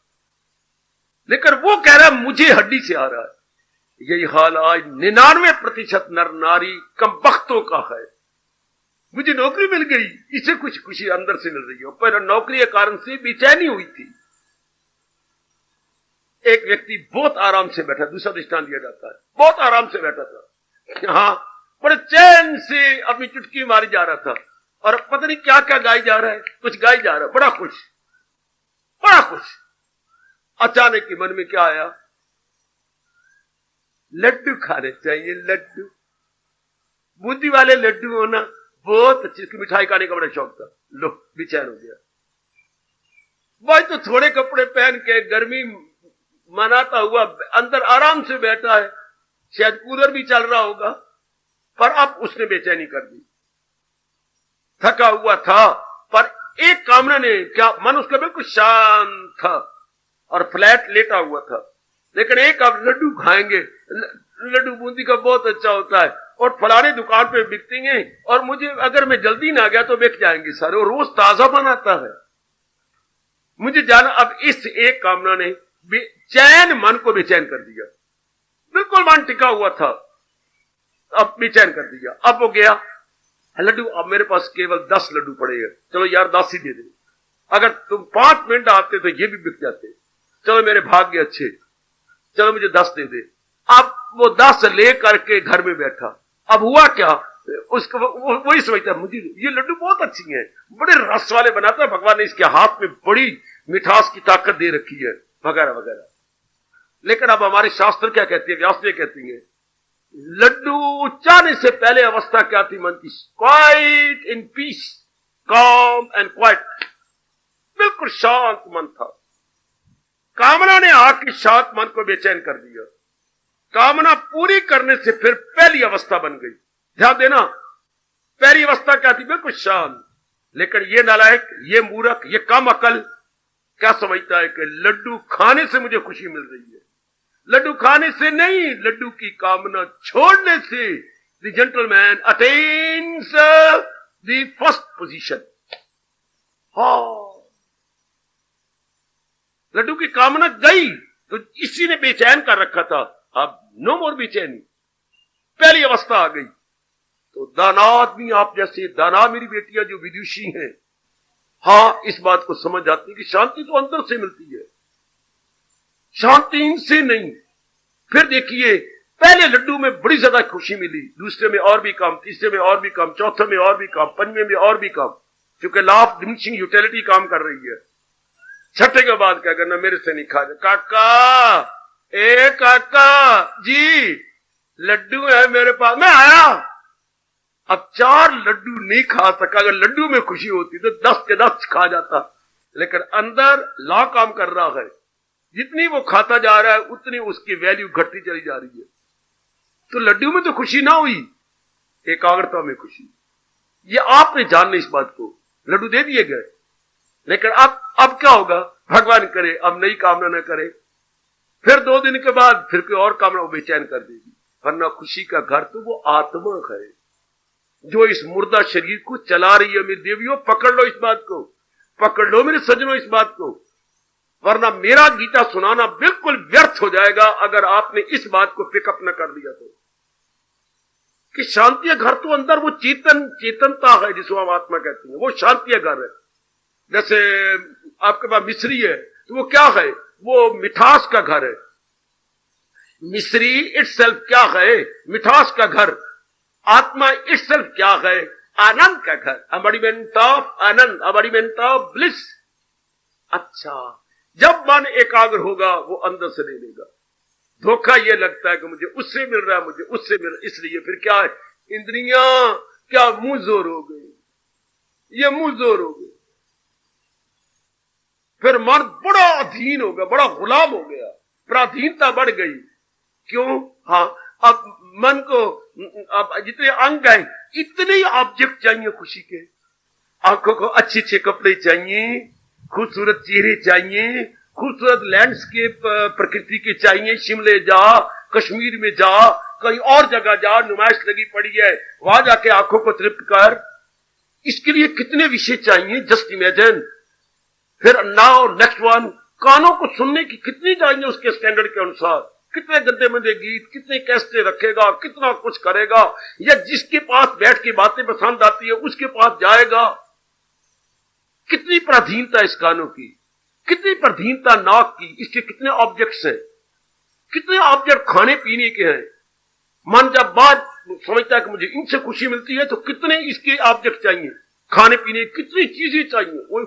लेकिन वो कह रहा है मुझे हड्डी से आ रहा है। यही हाल आज 99% नर नारी कमबख्तों का है। मुझे नौकरी मिल गई, इसे कुछ खुशी अंदर से मिल रही है, पर नौकरी के कारण से बेचैनी हुई थी। एक व्यक्ति बहुत आराम से बैठा, दूसरा दृष्टांत दिया जाता है, बहुत आराम से बैठा था, हाँ, बड़े चैन से अपनी चुटकी मारी जा रहा था और पता नहीं क्या क्या गाई जा रहा है, कुछ गाई जा रहा है, बड़ा खुश, बड़ा खुश। अचानक ही मन में क्या आया, लड्डू खाने चाहिए, लड्डू, बूंदी वाले लड्डू होना बहुत अच्छी, उसकी मिठाई खाने का बड़ा शौक था। लो, बेचैन हो गया भाई, तो थोड़े कपड़े पहन के गर्मी मनाता हुआ अंदर आराम से बैठा है, शायद कूलर भी चल रहा होगा, पर अब उसने बेचैनी कर दी। थका हुआ था, पर एक कामना ने क्या, मन उसका बिल्कुल शांत था और फ्लैट लेटा हुआ था, लेकिन एक अब लड्डू खाएंगे, लड्डू बूंदी का बहुत अच्छा होता है और फलाने दुकान पे बिकते हैं और मुझे अगर मैं जल्दी ना गया तो बिक जाएंगे सारे, और रोज ताजा बनाता है, मुझे जाना। अब इस एक कामना ने बेचैन मन को बेचैन कर दिया, बिल्कुल मन टिका हुआ था, अब बेचैन कर दिया। अब वो गया, लड्डू, अब मेरे पास केवल 10 लड्डू पड़े हैं, चलो यार 10 ही दे दे, अगर तुम 5 मिनट आते तो ये भी बिक जाते, चलो मेरे भाग्य अच्छे, चलो मुझे 10 दे दे। अब वो 10 ले करके घर में बैठा। अब हुआ क्या, उसको वही समझता, मुझे ये लड्डू बहुत अच्छी हैं, बड़े रस वाले बनाता है, भगवान ने इसके हाथ में बड़ी मिठास की ताकत दे रखी है, वगैरह वगैरह। लेकिन अब हमारे शास्त्र क्या कहती है, व्यास कहती है, लड्डू चाहने से पहले अवस्था क्या थी मन की, क्वाइट इन पीस, काम एंड क्वाइट, बिल्कुल शांत मन था। कामना ने आके शांत मन को बेचैन कर दिया। कामना पूरी करने से फिर पहली अवस्था बन गई। ध्यान देना, पहली अवस्था क्या थी, बिल्कुल शांत। लेकिन ये नालायक, ये मूर्ख, ये कम अकल क्या समझता है कि लड्डू खाने से मुझे खुशी मिल रही है। लड्डू खाने से नहीं, लड्डू की कामना छोड़ने से the gentleman attains the first position. हाँ, लड्डू की कामना गई तो इसी ने बेचैन कर रखा था, अब नो मोर बेचैनी, पहली अवस्था आ गई। तो दाना आदमी, आप जैसे दाना मेरी बेटियां जो विदुषी हैं, हाँ, इस बात को समझ जाती है कि शांति तो अंदर से मिलती है, शांति इनसे नहीं। फिर देखिए, पहले लड्डू में बड़ी ज्यादा खुशी मिली, दूसरे में और भी कम, तीसरे में और भी कम, चौथे में और भी कम, पंजवें में और भी कम, क्योंकि लॉ ऑफ डिमिनिशिंग यूटिलिटी काम कर रही है। छठे के बाद क्या करना, मेरे से नहीं खा, काका, ए काका जी, लड्डू है मेरे पास, मैं आया। अब 4 लड्डू नहीं खा सका, अगर लड्डू में खुशी होती तो 10 के 10 खा जाता, लेकिन अंदर लॉ काम कर रहा है, जितनी वो खाता जा रहा है उतनी उसकी वैल्यू घटती चली जा रही है। तो लड्डू में तो खुशी ना हुई, एकाग्रता में खुशी। ये आपने जानना इस बात को, लड्डू दे दिए गए, लेकिन अब क्या होगा, भगवान करे अब नई कामना न करे, फिर 2 दिन के बाद फिर कोई और कामना बेचैन कर देगी। वरना खुशी का घर तो वो आत्मा है जो इस मुर्दा शरीर को चला रही है। मेरी देवियों, पकड़ लो इस बात को, पकड़ लो मेरे सज्जनों इस बात को, वरना मेरा गीता सुनाना बिल्कुल व्यर्थ हो जाएगा अगर आपने इस बात को पिकअप न कर लिया तो। कि शांति घर तो अंदर वो चेतनता है जिसको हम आत्मा कहते हैं, वो शांति घर है। जैसे आपके पास मिश्री है तो वो क्या है, वो मिठास का घर है। मिश्री इटसेल्फ क्या है, मिठास का घर। आत्मा इटसेल्फ क्या है, आनंद का घर, embodiment of Anand, embodiment of bliss. अच्छा, जब मन एकाग्र होगा वो अंदर से ले लेगा। धोखा ये लगता है कि मुझे उससे मिल रहा है, मुझे उससे मिल रहा है, इसलिए फिर क्या है, इंद्रियां क्या मुंह जोर हो गई। ये मुंह जोर हो गया। फिर मन बड़ा अधीन हो गया, बड़ा गुलाम हो गया, पराधीनता बढ़ गई। क्यों? हाँ, अब मन को अब जितने अंग हैं इतने ही ऑब्जेक्ट चाहिए खुशी के। आंखों को अच्छे अच्छे कपड़े चाहिए, खूबसूरत चेहरे चाहिए, खूबसूरत लैंडस्केप प्रकृति के चाहिए। शिमले जा, कश्मीर में जा, कहीं और जगह जा, नुमाइश लगी पड़ी है, वहां जाके आंखों को तृप्त कर। इसके लिए कितने विषय चाहिए, जस्ट इमेजिन। फिर नाउ नेक्स्ट वन, कानों को सुनने की कितनी चाहिए उसके स्टैंडर्ड के अनुसार। कितने गंदे मंदे गीत, कितने कैसेटे रखेगा, कितना कुछ करेगा, या जिसके पास बैठ के बातें पसंद आती है उसके पास जाएगा। कितनी पराधीनता इस कानों की, कितनी पराधीनता नाक की, इसके कितने ऑब्जेक्ट्स हैं, कितने ऑब्जेक्ट खाने पीने के हैं। मन जब बात समझता है कि मुझे इनसे खुशी मिलती है तो कितने इसके ऑब्जेक्ट चाहिए, खाने पीने कितनी चीजें चाहिए। ओए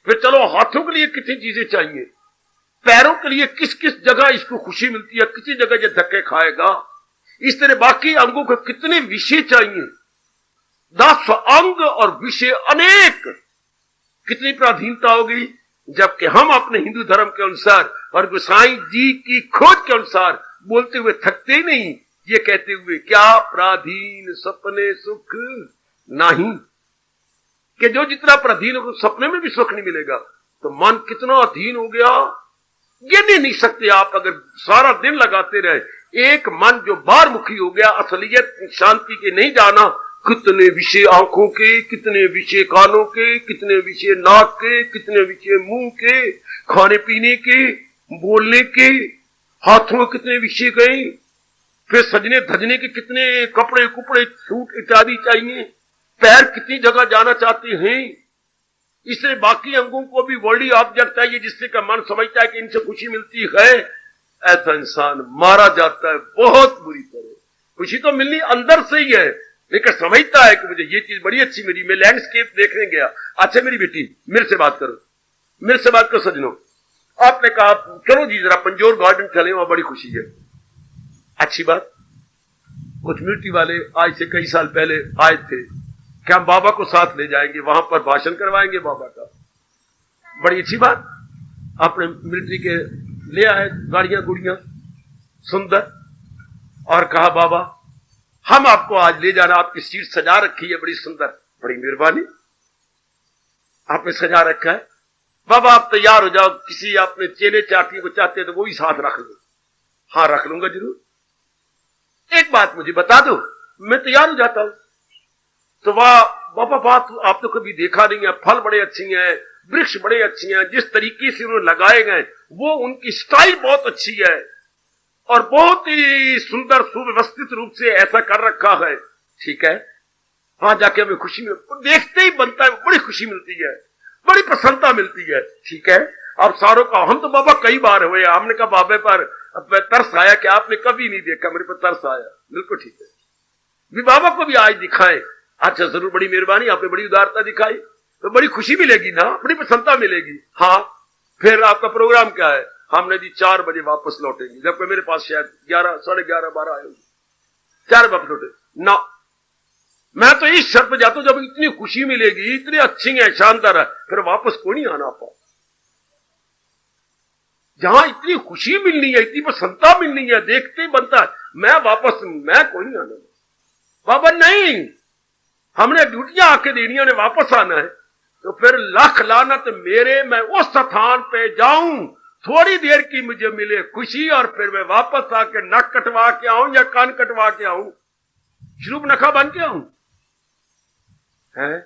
फिर चलो हाथों के लिए कितनी चीजें चाहिए, पैरों के लिए किस किस जगह इसको खुशी मिलती है, किसी जगह ये धक्के खाएगा। इस तरह बाकी अंगों को कितने विषय चाहिए, 10 अंग और विषय अनेक। कितनी पराधीनता होगी। जबकि हम अपने हिंदू धर्म के अनुसार और गोसाई जी की खोज के अनुसार बोलते हुए थकते ही नहीं, ये कहते हुए क्या पराधीन सपने सुख नहीं, कि जो जितना पराधीन हो सपने में भी सुख नहीं मिलेगा। तो मन कितना अधीन हो गया, ये नहीं सकते आप अगर सारा दिन लगाते रहे। एक मन जो बाहरमुखी हो गया, असलियत शांति के नहीं जाना। कितने विषय आंखों के, कितने विषय कानों के, कितने विषय नाक के, कितने विषय मुंह के, खाने पीने के, बोलने के, हाथों में कितने विषय गए। फिर सजने धजने के कितने कपड़े कुपड़े सूट इत्यादि चाहिए। पैर कितनी जगह जाना चाहते हैं। इससे बाकी अंगों को भी वर्ल्डी ऑब्जेक्ट चाहिए जिससे का मन समझता है कि इनसे खुशी मिलती है। ऐसा इंसान मारा जाता है बहुत बुरी तरह। खुशी तो मिलनी अंदर से ही है, लेकिन समझता है कि मुझे ये चीज बड़ी अच्छी मिली, मैं लैंडस्केप देखने गया। अच्छा मेरी बेटी मेरे से बात करो, मेरे से बात करो सजनों। आपने कहा चलो जी जरा पंजोर गार्डन चले, वहां बड़ी खुशी है। अच्छी बात। कुछ मिलिट्री वाले आज से कई साल पहले आए थे कि हम बाबा को साथ ले जाएंगे, वहां पर भाषण करवाएंगे बाबा का। बड़ी अच्छी बात। अपने मिलिट्री के ले आए गाड़ियां गुड़ियां सुंदर, और कहा बाबा हम आपको आज ले जाना, आपकी सीट सजा रखी है बड़ी सुंदर। बड़ी मेहरबानी, आपने सजा रखा है। बाबा आप तैयार हो जाओ, किसी अपने चेले चाटी को चाहते हैं तो वो भी साथ रख लो। हाँ रख लूंगा जरूर। एक बात मुझे बता दो, मैं तैयार हो जाता हूं। तो वाह बाबा बात आप तो कभी देखा नहीं है, फल बड़े अच्छे हैं, वृक्ष बड़े अच्छे हैं, जिस तरीके से उन्होंने लगाए गए वो उनकी स्टाइल बहुत अच्छी है और बहुत ही सुंदर सुव्यवस्थित रूप से ऐसा कर रखा है। ठीक है, वहां जाके हमें खुशी मिलती, देखते ही बनता है, बड़ी खुशी मिलती है, बड़ी प्रसन्नता मिलती है। ठीक है, अब सारों का हम तो बाबा कई बार हुए, हमने कहा बाबे पर तरस आया कि आपने कभी नहीं देखा, मेरे पर तरस आया। बिल्कुल ठीक है, भी बाबा को भी आज दिखाएं। अच्छा जरूर, बड़ी मेहरबानी, आपने बड़ी उदारता दिखाई, तो बड़ी खुशी मिलेगी ना, बड़ी प्रसन्नता मिलेगी। हाँ फिर आपका प्रोग्राम क्या है? हमने जी 4 बजे वापस लौटेंगे, जबकि मेरे पास शायद 11, साढ़े 11, 12 आए होंगे। 4 वापस लौटे ना, मैं तो इस शर्त पर जाता हूं जब इतनी खुशी मिलेगी, इतनी अच्छी है, शानदार है, फिर वापस कोई नहीं आना पाओ। जहां इतनी खुशी मिलनी है, इतनी प्रसन्नता मिलनी है, देखते ही बनता है मैं वापस, मैं कोई नहीं आना। बाबा नहीं, हमने ड्यूटियां आके देनी है, वापस आना है, तो फिर लाख लानत मेरे, मैं उस स्थान पे जाऊं थोड़ी देर की मुझे मिले खुशी और फिर मैं वापस आके नक कटवा के आऊं या कान कटवा के आऊं, शुरू नखा बन के आऊं। है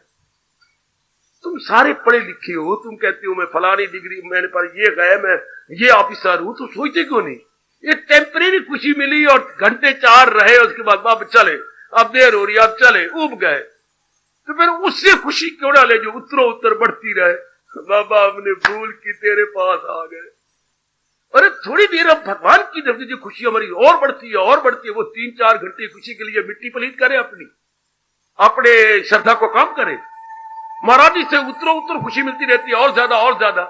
तुम सारे पढ़े लिखे हो, तुम कहते हो मैं फलानी डिग्री मैंने पर ये गए, मैं ये ऑफिसर हूं, तो सोचते क्यों नहीं? ये टेम्परेरी खुशी मिली और घंटे 4 रहे, उसके बाद बाप चले, अब देर हो रही, अब चले, उब गए, तो फिर उससे खुशी क्यों ना ले जो उत्तरों उत्तर बढ़ती रहे। बाबा हमने भूल की तेरे पास आ गए। अरे थोड़ी देर अब भगवान की तरफ जो खुशी हमारी और बढ़ती है और बढ़ती है, वो 3-4 घंटे खुशी के लिए मिट्टी पलीत करे, अपने श्रद्धा को काम करे। महाराज जी से उत्तरों उत्तर खुशी मिलती रहती है, और ज्यादा और ज्यादा।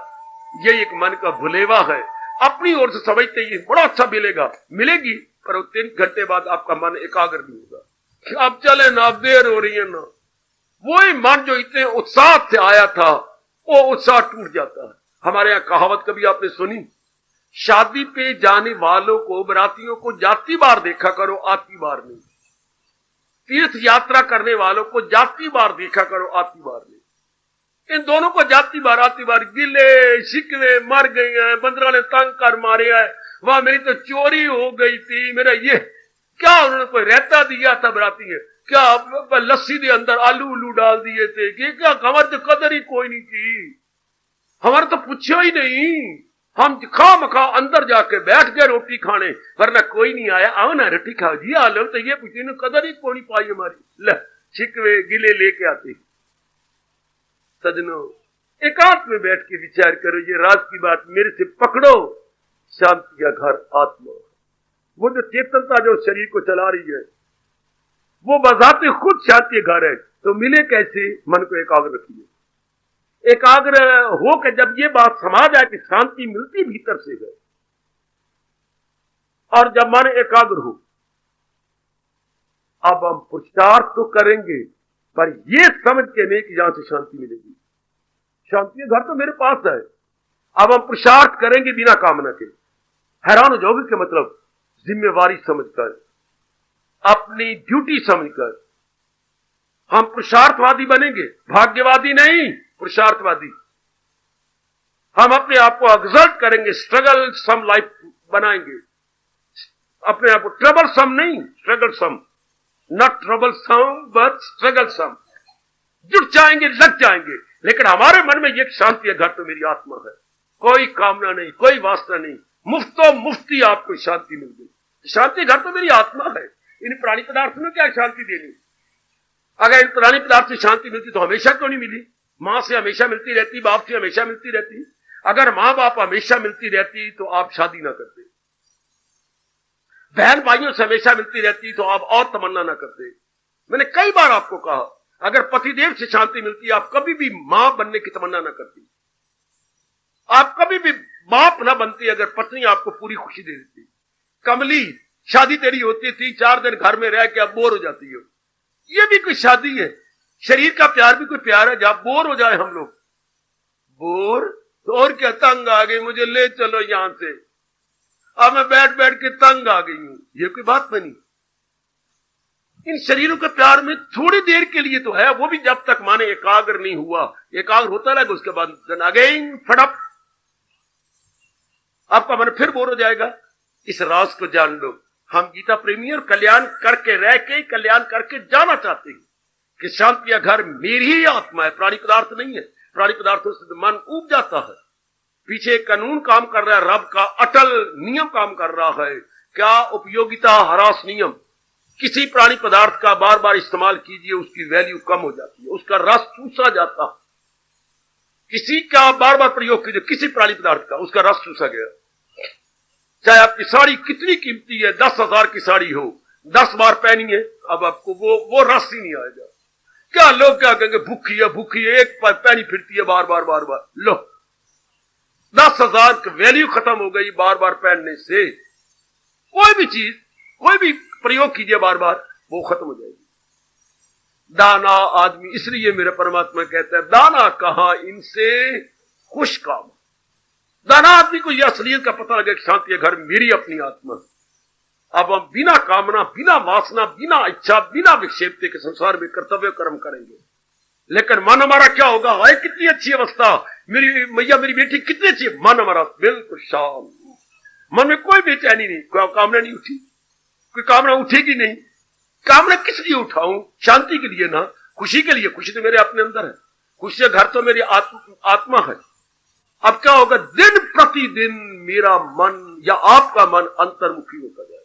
ये एक मन का भुलेवा है, अपनी ओर से समझते ही बड़ा अच्छा मिलेगा, मिलेगी, पर 3 घंटे बाद आपका मन एकाग्र नहीं होगा। अब चले ना, अब देर हो रही है ना, वही मन जो इतने उत्साह से आया था वो उत्साह टूट जाता है। हमारे यहां कहावत कभी आपने सुनी, शादी पे जाने वालों को, बरातियों को जाती बार देखा करो, आती बार नहीं। तीर्थ यात्रा करने वालों को जाती बार देखा करो, आती बार नहीं। इन दोनों को जाती बार आती बार गिले शिकवे मर गई हैं, बंदरा ने तंग कर मारे है, वहां मेरी तो चोरी हो गई थी, मेरा ये क्या उन्होंने कोई रहता दिया था बराती है, क्या लस्सी के अंदर आलू उलू डाल दिए थे, कि क्या हमारी तो कदर ही कोई नहीं की, हमारे तो पूछो ही नहीं, हम खा मखा अंदर जाके बैठ गए रोटी खाने, वरना कोई नहीं आया, आओ ना रोटी खाओ जी, आ लो, तो ये पूछी ने कदर ही कोई नहीं पाई हमारी। ल शिकवे गिले लेके आते। सजनों, एकांत में बैठ के विचार करो, ये राज की बात मेरे से पकड़ो, शांति का घर आत्मा, वो जो चेतनता जो शरीर को चला रही है वो बजाते खुद शांति घर है। तो मिले कैसे? मन को एकाग्र रखिए, एकाग्र हो के जब ये बात समा जाए कि शांति मिलती भीतर से है, और जब मन एकाग्र हो, अब हम पुरुषार्थ तो करेंगे पर ये समझ के नहीं कि यहां से शांति मिलेगी, शांति घर तो मेरे पास है। अब हम पुरुषार्थ करेंगे बिना कामना के। हैरान हो जाओगे कि मतलब जिम्मेवारी समझकर, अपनी ड्यूटी समझकर हम पुरुषार्थवादी बनेंगे, भाग्यवादी नहीं, पुरुषार्थवादी। हम अपने आप को एक्सल्ट करेंगे, स्ट्रगल सम लाइफ बनाएंगे, अपने आप को ट्रबल सम नहीं, struggle some, not troublesome but struggle some. जुट जाएंगे, लग जाएंगे, लेकिन हमारे मन में ये शांति है, घर तो मेरी आत्मा है, कोई कामना नहीं, कोई वासना नहीं, मुफ्तो मुफ्ती आपको शांति मिल गई। शांति घर तो मेरी आत्मा है, इन प्राणी पदार्थ में क्या शांति देनी? अगर इन प्राणी पदार्थ से शांति मिलती तो हमेशा तो नहीं मिली। मां से हमेशा मिलती रहती, बाप से हमेशा मिलती रहती। अगर मां बाप हमेशा मिलती रहती तो आप शादी ना करते, बहन भाइयों से हमेशा मिलती रहती तो आप और तमन्ना ना करते। मैंने कई बार आपको कहा, अगर पतिदेव से शांति मिलती आप कभी भी मां बनने की तमन्ना ना करती, आप कभी भी बाप ना बनती अगर पत्नी आपको पूरी खुशी दे देती। कमली, शादी तेरी होती थी, 4 दिन घर में रह के आप बोर हो जाती हो, ये भी कोई शादी है? शरीर का प्यार भी कोई प्यार है? जब बोर हो जाए हम लोग, बोर तो और क्या, तंग आ गई, मुझे ले चलो यहां से, अब मैं बैठ बैठ के तंग आ गई हूं, ये कोई बात बनी? इन शरीरों के प्यार में थोड़ी देर के लिए तो है, वो भी जब तक माने एकाग्र नहीं हुआ। एकाग्र होता रहेगा, उसके बाद अगेन फटअप, आपका मन फिर बोर हो जाएगा। इस राज को जान लो, हम गीता प्रेमी और कल्याण करके रह के कल्याण करके जाना चाहते हैं कि शांति या घर मेरी ही आत्मा है, प्राणी पदार्थ नहीं है। प्राणी पदार्थों से मन ऊब जाता है, पीछे कानून काम कर रहा है, रब का अटल नियम काम कर रहा है। क्या उपयोगिता ह्रास नियम, किसी प्राणी पदार्थ का बार बार इस्तेमाल कीजिए, उसकी वैल्यू कम हो जाती है, उसका रस चूसा जाता है। किसी का बार बार प्रयोग कीजिए, किसी प्राणी पदार्थ का, उसका रस चूसा गया। चाहे आपकी साड़ी कितनी कीमती है, 10,000 की साड़ी हो, 10 बार पहनिए, अब आपको वो रस ही नहीं आएगा। क्या लोग क्या कहेंगे, भूखी है भूखी है, एक पहनी फिरती है बार बार बार बार, लो 10,000 की वैल्यू खत्म हो गई बार बार पहनने से। कोई भी चीज, कोई भी प्रयोग कीजिए बार बार, वो खत्म हो जाएगी। दाना आदमी, इसलिए मेरे परमात्मा कहता है, दाना कहां इनसे खुश काम। दाना आदमी को यह असलियत का पता लगे कि शांति घर मेरी अपनी आत्मा। अब हम बिना कामना, बिना वासना, बिना इच्छा, बिना विक्षेपते के संसार में कर्तव्य कर्म करेंगे, लेकिन मन हमारा क्या होगा? हाय कितनी अच्छी अवस्था, मेरी मैया मेरी बेटी कितनी अच्छी, मन हमारा बिल्कुल शांत, मन में कोई बेचैनी नहीं, कोई कामना नहीं उठी, कोई कामना उठेगी नहीं। कामना किस लिए उठाऊं? शांति के लिए ना, खुशी के लिए। खुशी तो मेरे अपने अंदर है, खुशी का घर तो मेरी आत्मा है। अब क्या होगा? दिन प्रतिदिन मेरा मन या आपका मन अंतर्मुखी होता जाएगा।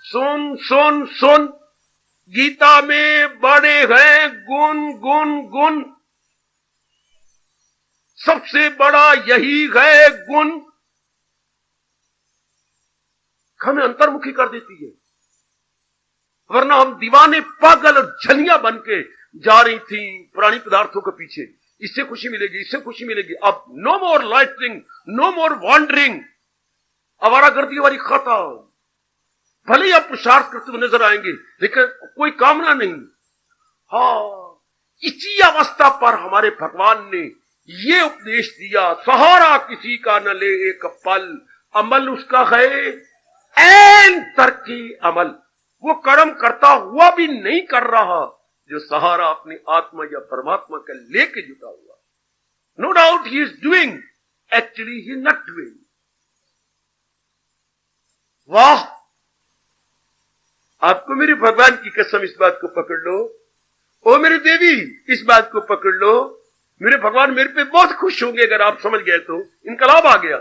सुन सुन सुन, गीता में बड़े हैं गुण गुण गुण, सबसे बड़ा यही है गुण, हमें अंतर्मुखी कर देती है। वरना हम दीवाने पागल और झलियां बन के जा रही थी प्राणी पदार्थों के पीछे, इससे खुशी मिलेगी, इससे खुशी मिलेगी। अब नो मोर लाइटिंग, नो मोर वॉन्डरिंग, आवारागर्दी वाली खत्म। भले ही आप पुरुषार्थ करते हुए नजर आएंगे, लेकिन कोई कामना नहीं। हाँ, इसी अवस्था पर हमारे भगवान ने ये उपदेश दिया, सहारा किसी का न ले एक पल, अमल उसका है ऐन तरकी अमल। वो कर्म करता हुआ भी नहीं कर रहा जो सहारा अपनी आत्मा या परमात्मा का लेके जुटा हुआ। No doubt he is doing, actually he not doing. वाह, आपको मेरे भगवान की कसम इस बात को पकड़ लो, ओ मेरी देवी इस बात को पकड़ लो, मेरे भगवान मेरे पे बहुत खुश होंगे अगर आप समझ गए तो। इनकलाब आ गया,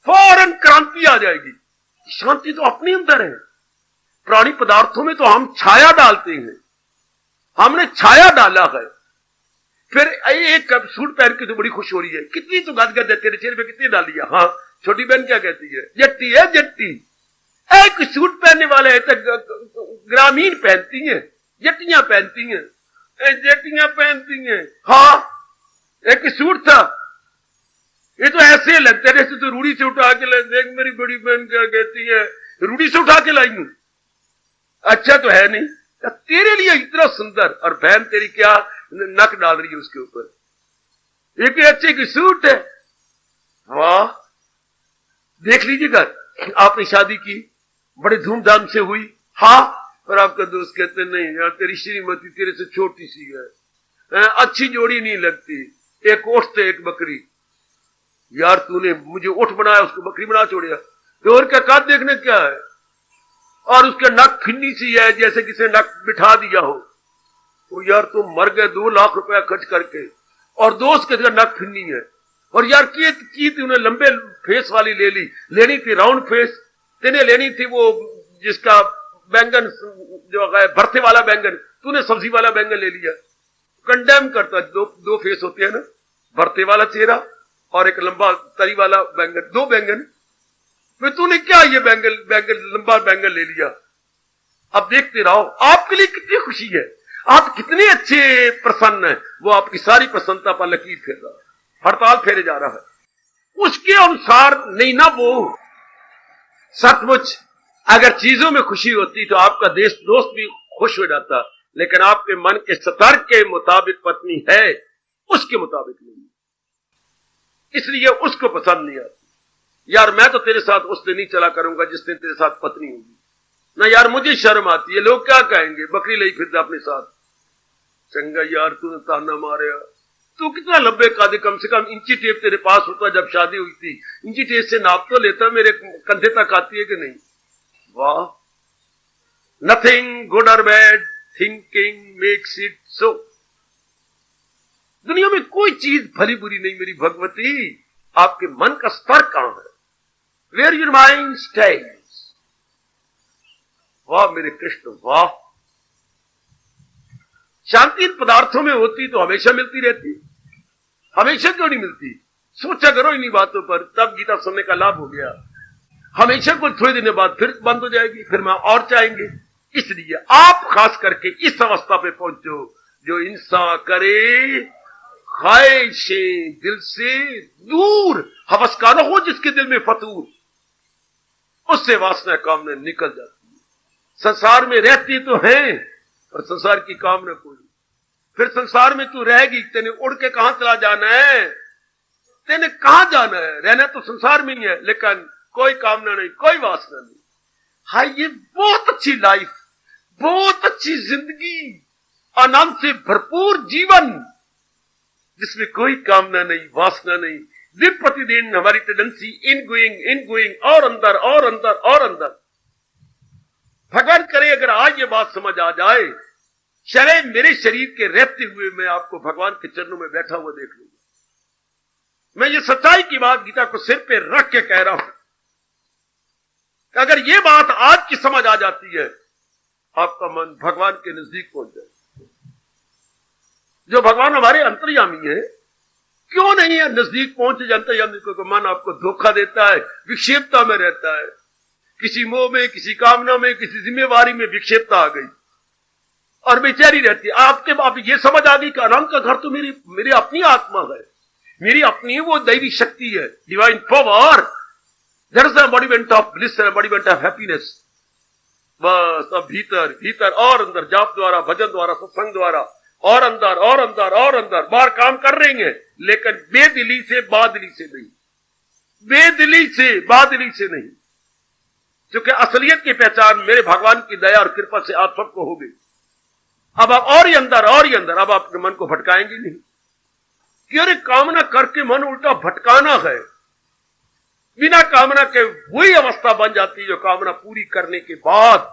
फौरन क्रांति आ जाएगी। शांति तो अपने अंदर है। प्राणी पदार्थों में तो हम छाया डालते हैं, हमने छाया डाला है। फिर एक सूट पहन के तो बड़ी खुश हो रही है, कितनी तो गदगद है, तेरे चेहरे पे कितनी डाली है। हाँ, छोटी बहन क्या कहती है, जट्टी है जट्टी। एक सूट पहनने वाले है तो ग्रामीण पहनती हैं, जट्टियां पहनती हैं, जट्टियां पहनती हैं। हाँ, एक सूट था, ये तो ऐसे लगता है जैसे तो रूढ़ी से उठा के देख मेरी बड़ी बहन क्या कहती है, रूढ़ी से उठा के लाई हूं। अच्छा तो है नहीं, तेरे लिए इतना सुंदर, और बहन तेरी क्या नक डाल रही है उसके ऊपर। एक अच्छे की सूट है, वाह। देख लीजिएगा, आपने शादी की, बड़े धूमधाम से हुई, हाँ, पर आपका दोस्त कहते नहीं यार तेरी श्रीमती तेरे से छोटी सी है, अच्छी जोड़ी नहीं लगती, एक ओठ से एक बकरी। यार तूने मुझे ओठ बनाया, उसको बकरी बना छोड़िया, तो और क्या काट देखने क्या है। और उसका नक फिन्नी सी है, जैसे किसी नक बिठा दिया हो। तो यार तुम मर गए 2 लाख रुपया खर्च करके, और दोस्त के नक फिन्नी है। और यार की तूने लंबे फेस वाली ले ली, लेनी थी राउंड फेस, तेने लेनी थी वो जिसका बैंगन जो है भरते वाला बैंगन, तूने सब्जी वाला बैंगन ले लिया। कंडेम करता, दो फेस होते हैं ना, भरते वाला चेहरा और एक लंबा तरी वाला बैंगन, 2 बैंगन। फिर तूने क्या ये बैंगन लंबा बैंगन ले लिया। अब देखते रहो, आपके लिए कितनी खुशी है, आप कितने अच्छे प्रसन्न हैं, वो आपकी सारी प्रसन्नता पर लकीर फेर रहा है, हड़ताल फेरे जा रहा है। उसके अनुसार नहीं ना वो। सचमुच अगर चीजों में खुशी होती तो आपका दोस्त भी खुश हो जाता, लेकिन आपके मन के सतर के मुताबिक पत्नी है, उसके मुताबिक नहीं, इसलिए उसको पसंद नहीं आती। यार मैं तो तेरे साथ उस दिन नहीं चला करूंगा जिस दिन तेरे साथ पत्नी होगी ना। यार मुझे शर्म आती है, लोग क्या कहेंगे, बकरी ले फिरता अपने साथ। चंगा यार तूने ताना मारे, तू कितना लंबे कादे, कम से कम इंची टेप तेरे पास होता जब शादी हुई थी, इंची टेप से नाप तो लेता, मेरे कंधे तक आती है कि नहीं। वाह, नथिंग गुड और bad, thinking makes it so. दुनिया में कोई चीज भली बुरी नहीं मेरी भगवती, आपके मन का स्तर कहां है, वेयर योर माइंड स्टेज। वाह मेरे कृष्ण, वाह। शांति इन पदार्थों में होती तो हमेशा मिलती रहती, हमेशा क्यों नहीं मिलती। सोचा करो इन्हीं बातों पर, तब गीता सुनने का लाभ हो गया। हमेशा कुछ थोड़े दिन बाद फिर बंद हो जाएगी, फिर मैं और चाहेंगे। इसलिए आप खास करके इस अवस्था पे पहुंचो जो इंसान करे ख्वाहिशें दिल से दूर, हवस का न हो जिसके दिल में फतूर, उससे वासना कामना निकल जाती है। संसार में रहती तो है और संसार की कामना कोई, फिर संसार में तू रहेगी, तेने उड़ के कहां चला जाना है, तेने कहां जाना है, रहना तो संसार में ही है, लेकिन कोई कामना नहीं, कोई वासना नहीं। हाय ये बहुत अच्छी लाइफ, बहुत अच्छी जिंदगी, आनंद से भरपूर जीवन जिसमें कोई कामना नहीं, वासना नहीं। दिन प्रतिदिन हमारी टेंडेंसी इन गोइंग और अंदर और अंदर और अंदर। भगवान करे अगर आज ये बात समझ आ जाए, शरीर मेरे शरीर के रहते हुए मैं आपको भगवान के चरणों में बैठा हुआ देख लूंगा। मैं ये सच्चाई की बात गीता को सिर पे रख के कह रहा हूं, अगर ये बात आज की समझ आ जाती है, आपका मन भगवान के नजदीक पहुंच जाए। जो भगवान हमारे अंतर्यामी है, क्यों नहीं है नजदीक पहुंचे जानते अंतर्यामी को मन आपको धोखा देता है, विक्षेपता में रहता है, किसी मोह में, किसी कामना में, किसी जिम्मेवारी में विक्षेपता आ गई और बेचारी रहती है। आप ये समझ आ गई कि आनंद का घर तो मेरी अपनी आत्मा है, मेरी अपनी वो दैवी शक्ति है, divine power, that is the embodiment of bliss, embodiment of happiness. बस अब भीतर भीतर और अंदर, जाप द्वारा, भजन द्वारा, सत्संग द्वारा और अंदर और अंदर और अंदर, बाहर काम कर रही हैं, लेकिन बेदिली से बादली से नहीं, बेदिली से बादली से नहीं, क्योंकि असलियत की पहचान मेरे भगवान की दया और कृपा से आप सबको हो गई। अब आप और ही अंदर और ही अंदर, अब आप अपने मन को भटकाएंगे नहीं कि अरे कामना करके मन उल्टा भटकाना है। बिना कामना के वही अवस्था बन जाती है जो कामना पूरी करने के बाद।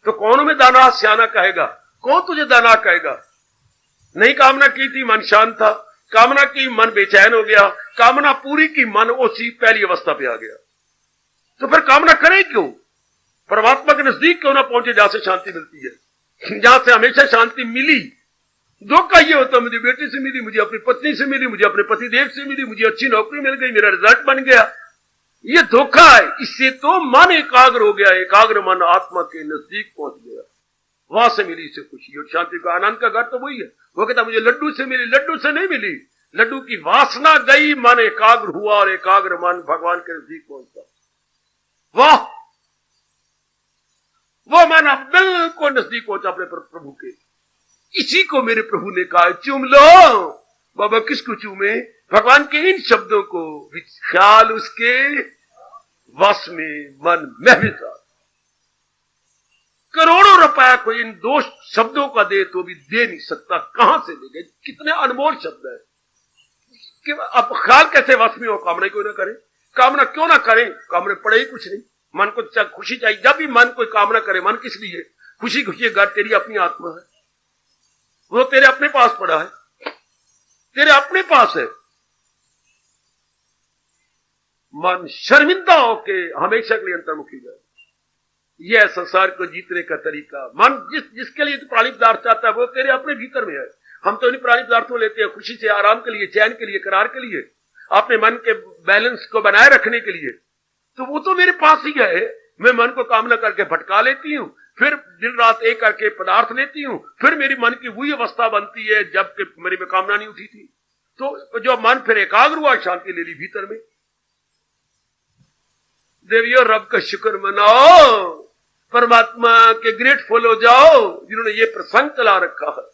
तो कौन में दाना सियाना कहेगा, कौन तुझे दाना कहेगा? नहीं कामना की थी, मन शांत था, कामना की मन बेचैन हो गया, कामना पूरी की मन उसी पहली अवस्था पे आ गया। तो फिर कामना करे क्यों? परमात्मा के नजदीक क्यों ना पहुंचे जहां से शांति मिलती है, जहां से हमेशा शांति मिली। धोखा ये होता, मुझे बेटी से मिली, मुझे अपनी पत्नी से मिली, मुझे अपने पतिदेव से मिली, मुझे अच्छी नौकरी मिल गई, मेरा रिजल्ट बन गया। ये धोखा है। इससे तो मन एकाग्र हो गया, एकाग्र मन आत्मा के नजदीक पहुंच गया, वहां से मिली इसे खुशी और शांति का। आनंद का घर तो वही है। वो कहता मुझे लड्डू से मिली, लड्डू से नहीं मिली, लड्डू की वासना गई, मन एकाग्र हुआ और एकाग्र मन भगवान के नजदीक पहुंचा। वाह, वो मन अब बिल्कुल नजदीक पहुंचा अपने प्रभु के। इसी को मेरे प्रभु ने कहा चूम लो। बाबा किसको चूमे? भगवान के इन शब्दों को, ख्याल उसके वश में, मन में भी था। करोड़ों रुपया कोई इन दो शब्दों का दे तो भी दे नहीं सकता। कहां से देंगे? कितने अनमोल शब्द है कि अब ख्याल कैसे वश में हो? कामना क्यों ना करें? कामना क्यों ना करें? कामना पड़े ही कुछ नहीं। मन को खुशी चाहिए। जब भी मन कोई कामना करे, मन किस लिए? खुशी खुशी घर तेरी अपनी आत्मा है, वो तेरे अपने पास पड़ा है, तेरे अपने पास है। मन शर्मिंदा होके हमेशा के लिए अंतर्मुखी जाए। यह संसार को जीतने का तरीका। मन जिसके लिए तो प्राणी पदार्थ चाहता है वो तेरे अपने भीतर में है। हम तो इन प्राणी पदार्थों लेते हैं खुशी से, आराम के लिए, चैन के लिए, करार के लिए, अपने मन के बैलेंस को बनाए रखने के लिए। तो वो तो मेरे पास ही है। मैं मन को कामना करके भटका लेती हूं, फिर दिन रात एक करके पदार्थ लेती हूं, फिर मेरी मन की वही अवस्था बनती है जबकि मेरी में कामना नहीं उठी थी। तो जो मन फिर एकाग्र हुआ, शांति ले ली भीतर में। देवियों, रब का शुक्र मनाओ, परमात्मा के ग्रेटफुल हो जाओ जिन्होंने ये प्रसंग चला रखा है।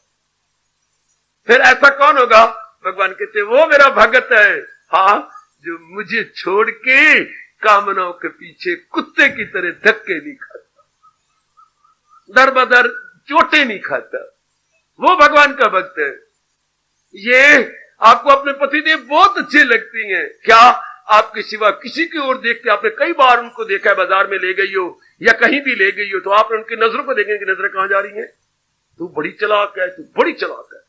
फिर ऐसा कौन होगा? भगवान कहते वो मेरा भगत है, हाँ, जो मुझे छोड़ के कामनाओं के पीछे कुत्ते की तरह धक्के नहीं खाता, दर बदर चोटें नहीं खाता। वो भगवान का भक्त है। ये आपको अपने पतिदेव बहुत अच्छे लगती हैं क्या? आपके सिवा किसी की ओर देखते, आपने कई बार उनको देखा है, बाजार में ले गई हो या कहीं भी ले गई हो तो आपने उनकी नजरों को देखेंगे कि नजरें कहां जा रही हैं। तू बड़ी चालाक है, तू बड़ी चालाक है।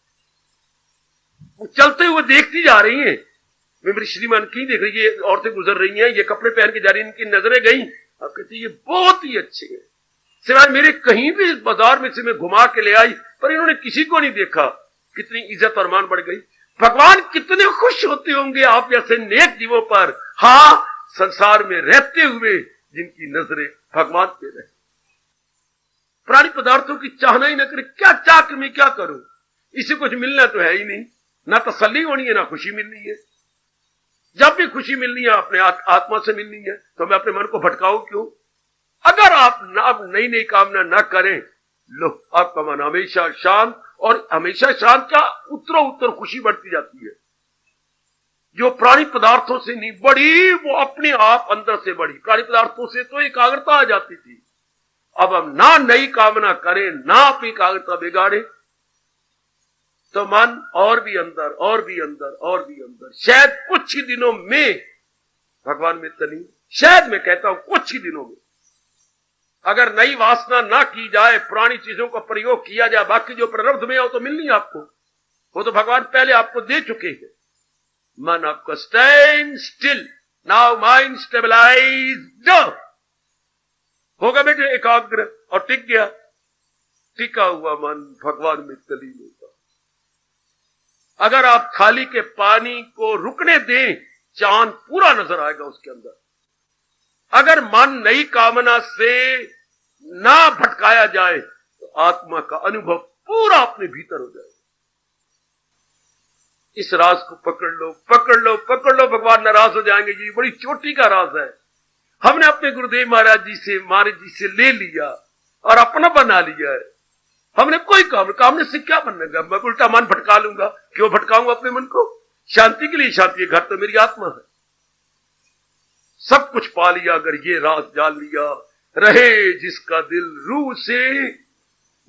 वो चलते हुए देखती जा रही हैं। मेरी श्रीमान की देख रही है, औरतें गुजर रही हैं, ये कपड़े पहन के जा रही हैं, इनकी नजरें गई। आप कहती ये बहुत ही अच्छे हैं, सिवाय मेरे कहीं भी इस बाजार में से मैं घुमा के ले आई पर इन्होंने किसी को नहीं देखा। कितनी इज्जत और मान बढ़ गई। भगवान कितने खुश होते होंगे आप जैसे नेक जीवों पर, हाँ, संसार में रहते हुए जिनकी नजरें भगवान पे रहे। प्राणी पदार्थों की चाहना ही न करे। क्या चाह के मैं क्या करूं? इसे कुछ मिलना तो है ही नहीं, ना तसल्ली होनी है, ना खुशी मिलनी है। जब भी खुशी मिलनी है अपने आत्मा से मिलनी है, तो मैं अपने मन को भटकाऊं क्यों? अगर आप नई नई कामना ना करें, लो, आपका मन हमेशा शांत, और हमेशा शांत का उत्तरों उत्तर खुशी बढ़ती जाती है। जो प्राणी पदार्थों से नहीं बढ़ी, वो अपने आप अंदर से बढ़ी। प्राणी पदार्थों से तो एकाग्रता आ जाती थी। अब हम ना नई कामना करें, ना अपनी एकाग्रता बिगाड़े, तो मन और भी अंदर और भी अंदर और भी अंदर, शायद कुछ ही दिनों में भगवान में तली, शायद मैं कहता हूं कुछ ही दिनों में, अगर नई वासना ना की जाए, पुरानी चीजों का प्रयोग किया जाए, बाकी जो प्रारब्ध में हो तो मिलनी आपको, वो तो भगवान पहले आपको दे चुके हैं। मन आपका stand still, now mind stabilised होगा बेटे, एकाग्र और टिक गया। टिका हुआ मन भगवान में तलीन होगा। अगर आप थाली के पानी को रुकने दें, चांद पूरा नजर आएगा उसके अंदर। अगर मन नई कामना से ना भटकाया जाए तो आत्मा का अनुभव पूरा अपने भीतर हो जाएगा। इस राज को पकड़ लो, पकड़ लो, पकड़ लो, भगवान नाराज हो जाएंगे। ये बड़ी चोटी का राज है। हमने अपने गुरुदेव महाराज जी से ले लिया और अपना बना लिया है। हमने कोई कामने से क्या बनने का, मैं उल्टा मन भटका लूंगा। क्यों भटकाऊंगा अपने मन को? शांति के लिए शांति है, घर तो मेरी आत्मा है। सब कुछ पा लिया अगर ये राज जान लिया, रहे जिसका दिल रूह से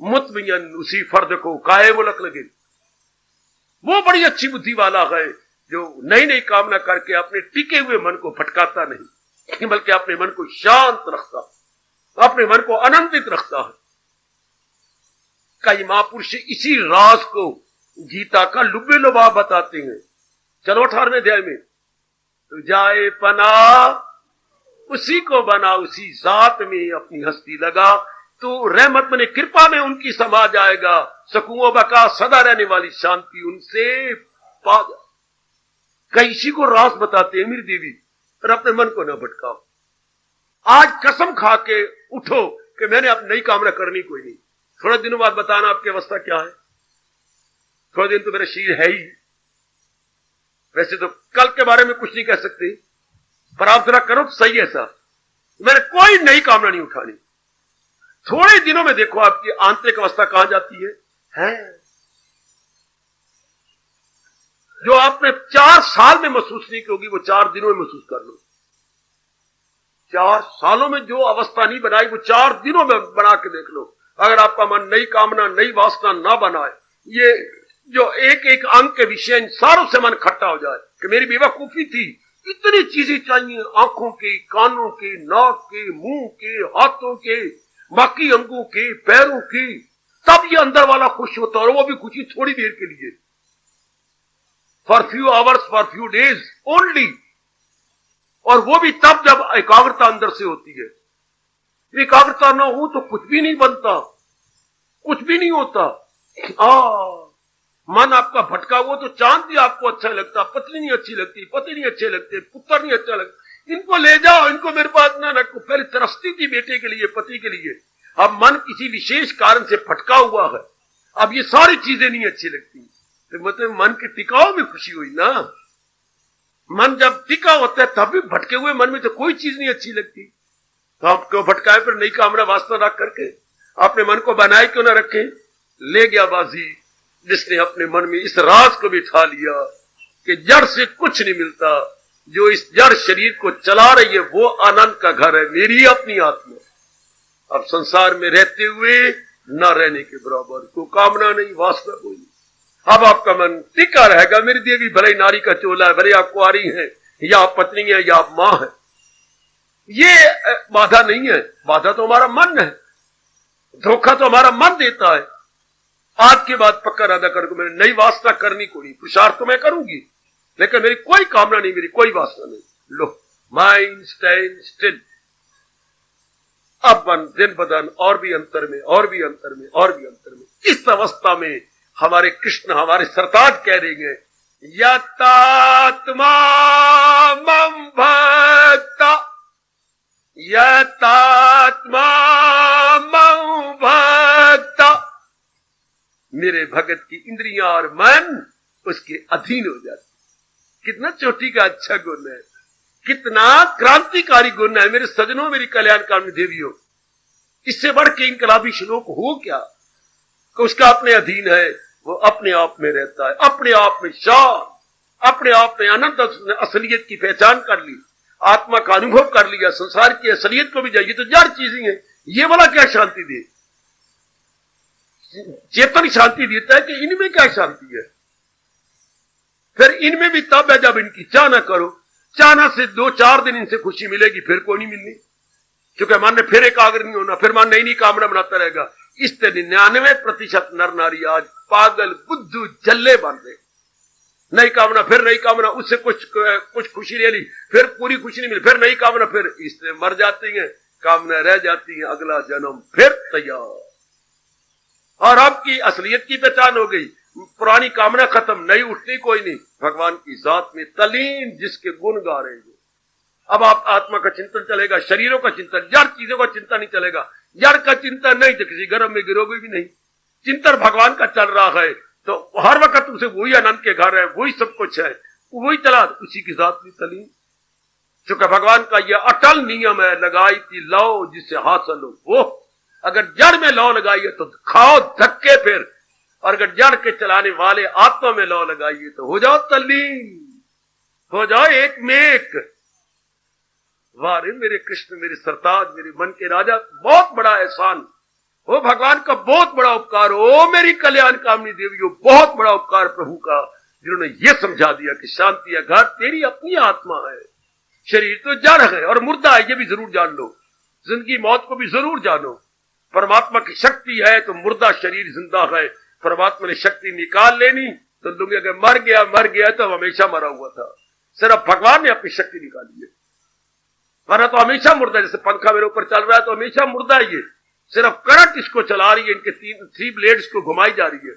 मुतमियन उसी फर्द को काहे मुलक लगे। वो बड़ी अच्छी बुद्धि वाला है जो नई नई कामना करके अपने टिके हुए मन को भटकाता नहीं, बल्कि अपने मन को शांत रखता, अपने मन को आनंदित रखता है। कई महापुरुष इसी राज को गीता का लुब्बे लुबा बताते हैं। चलो 18वें अध्याय में, तो जाए पना उसी को बना, उसी जात में अपनी हस्ती लगा, तो रहमत में कृपा में उनकी समा जाएगा, सकूओं बका सदा रहने वाली शांति उनसे पा जा। कई इसी को रास बताते हैं मेरी देवी, पर अपने मन को न भटकाओ। आज कसम खा के उठो कि मैंने अब नई कामना करनी कोई नहीं। थोड़े दिनों बाद बताना आपकी अवस्था क्या है। थोड़े दिन तो मेरा शरीर है ही, वैसे तो कल के बारे में कुछ नहीं कह सकते, पर आप जरा करो सही ऐसा, मैंने कोई नई कामना नहीं उठानी। थोड़े दिनों में देखो आपकी आंतरिक अवस्था कहां जाती है? जो आपने 4 साल में महसूस नहीं की होगी, वो 4 दिनों में महसूस कर लो। 4 सालों में जो अवस्था नहीं बनाई, वो 4 दिनों में बना के देख लो। अगर आपका मन नई कामना नई वासना ना बनाए, ये जो एक एक अंग के विषय इन सारों से मन खट्टा हो जाए कि मेरी बेवकूफी थी, इतनी चीजें चाहिए, आंखों के, कानों के, नाक के, मुंह के, हाथों के, बाकी अंगों के, पैरों की, तब ये अंदर वाला खुश होता है, और वो भी खुशी थोड़ी देर के लिए, for few hours, for few days only, और वो भी तब जब एकाग्रता अंदर से होती है। एकाग्रता ना हो तो कुछ भी नहीं बनता, कुछ भी नहीं होता। मन आपका भटका हुआ तो चांद भी आपको अच्छा लगता, पत्नी नहीं अच्छी लगती, पति नहीं अच्छे लगते, पुत्र नहीं अच्छा लगता, इनको ले जाओ, इनको मेरे पास ना रखो। पहले तरसती थी बेटे के लिए, पति के लिए, अब मन किसी विशेष कारण से भटका हुआ है, अब ये सारी चीजें नहीं अच्छी लगती, तो मतलब मन के टिकाव में खुशी हुई ना। मन जब टिका होता है तब भी भटके हुए मन में तो कोई चीज नहीं अच्छी लगती, तो आप क्यों भटकाए? पर नई कामना वास्ता रख करके अपने मन को बनाए क्यों ना रखे? ले गया बाजी जिसने अपने मन में इस राज को बिठा लिया कि जड़ से कुछ नहीं मिलता, जो इस जड़ शरीर को चला रही है वो आनंद का घर है, मेरी अपनी आत्मा। अब संसार में रहते हुए न रहने के बराबर, कोई कामना नहीं, वासना कोई नहीं। अब आपका मन टिका रहेगा, मेरी देवी भले नारी का चोला है, भले आप कुंवारी हैं या आप पत्नी है या आप मां है, ये बाधा नहीं है। बाधा तो हमारा मन है, धोखा तो हमारा मन देता है। आज के बाद पक्का इरादा करूंगा, मैंने नई वासना करनी कोई नहीं, पुरुषार्थ तो मैं करूंगी, लेकिन मेरी कोई कामना नहीं, मेरी कोई वासना नहीं। लो, माइंड स्टैंड स्टिल। अब दिन बदन और भी अंतर में, और भी अंतर में, और भी अंतर में। इस अवस्था में हमारे कृष्ण, हमारे सरताज कह रहे हैं, यतात्मा मम भक्ता, यतात्मा मम भक्ता, मेरे भगत की इंद्रियां और मन उसके अधीन हो जाती। कितना चोटी का अच्छा गुण है, कितना क्रांतिकारी गुण है मेरे सजनों, मेरी कल्याणकामी देवियों। इससे बढ़ के इनकलाबी श्लोक हो क्या कि उसका अपने अधीन है, वो अपने आप में रहता है, अपने आप में शांत, अपने आप में अनंत असलियत की पहचान कर ली, आत्मा का अनुभव कर लिया, संसार की असलियत को भी जाइए तो जड़ चीजें हैं, ये वाला क्या शांति दे? चेतन शांति देता है कि इनमें क्या शांति है? फिर इनमें भी तब है जब इनकी चाह ना करो। चाहना से 2-4 दिन इनसे खुशी मिलेगी, फिर कोई नहीं मिलनी, क्योंकि मन ने फिर एकाग्र नहीं होना, फिर मन नई नई कामना बनाता रहेगा। इस 99% नर नारी आज पागल बुद्धू जल्ले बन रहे। नई कामना, फिर नई कामना, उससे कुछ खुशी ले ली, फिर पूरी खुशी नहीं मिली, फिर नई कामना, फिर इससे मर जाती है, कामना रह जाती है, अगला जन्म फिर तैयार। और आपकी असलियत की पहचान हो गई, पुरानी कामना खत्म, नई उठनी कोई नहीं, भगवान की जात में तलीन जिसके गुण गा रहे हैं। अब आप आत्मा का चिंतन चलेगा, शरीरों का चिंतन, जड़ चीजों का चिंतन नहीं चलेगा। जड़ का चिंतन नहीं तो किसी गर्भ में गिरोगे भी नहीं। चिंतन भगवान का चल रहा है तो हर वक्त उसे वही आनंद के घर है, वही सब कुछ है, वही चला, उसी की जात में तलीन। चूंकि भगवान का यह अटल नियम है, लगाई थी लो जिससे हासिल हो वो। अगर जड़ में लौ लगाइए तो खाओ धक्के फिर, और अगर जड़ के चलाने वाले आत्मा में लौ लगाइए तो हो जाओ तल्लीन, हो जाओ एक में एक। वारे मेरे कृष्ण, मेरे सरताज, मेरे मन के राजा, बहुत बड़ा एहसान हो भगवान का, बहुत बड़ा उपकार हो मेरी कल्याण कामनी देवियों, बहुत बड़ा उपकार प्रभु का, जिन्होंने ये समझा दिया कि शांति घर तेरी अपनी आत्मा है, शरीर तो जड़ है और मुर्दा है, ये भी जरूर जान लो, जिंदगी मौत को भी जरूर जानो। परमात्मा की शक्ति है तो मुर्दा शरीर जिंदा है, परमात्मा ने शक्ति निकाल लेनी तो लोग अगर मर गया तो हमेशा मरा हुआ था, सिर्फ भगवान ने अपनी शक्ति निकाली है, वरना तो हमेशा मुर्दा। जैसे पंखा मेरे ऊपर चल रहा है तो हमेशा मुर्दा है, ये सिर्फ करंट इसको चला रही है, इनके थ्री ब्लेड्स को घुमाई जा रही है।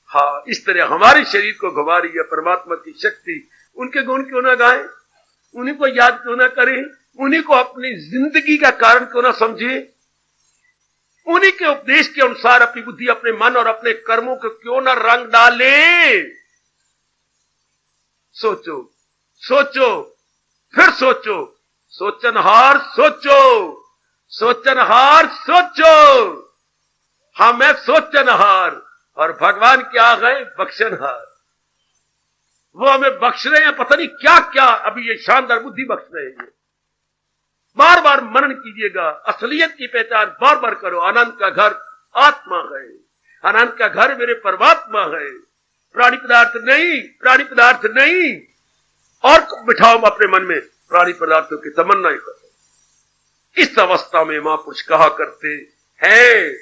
हाँ, इस तरह हमारे शरीर को घुमा रही है परमात्मा की शक्ति। उनके गुण क्यों ना गाएं, उन्हीं को याद क्यों ना करें, उन्हीं को अपनी जिंदगी का कारण क्यों ना समझे, उन्हीं के उपदेश के अनुसार अपनी बुद्धि, अपने मन और अपने कर्मों को क्यों ना रंग डाले। सोचो सोचो फिर सोचो, सोचनहार सोचो, सोचनहार सोचो। हाँ, मैं सोचनहार और भगवान क्या है, बख्शनहार। वो हमें बख्श रहे हैं, पता नहीं क्या क्या, अभी ये शानदार बुद्धि बख्श रहे हैं। बार बार मनन कीजिएगा, असलियत की पहचान बार बार करो। आनंद का घर आत्मा है, आनंद का घर मेरे परमात्मा है, प्राणी पदार्थ नहीं, प्राणी पदार्थ नहीं। और बिठाओ अपने मन में प्राणी पदार्थों की तमन्ना करो। इस अवस्था में महापुरुष कहा करते हैं,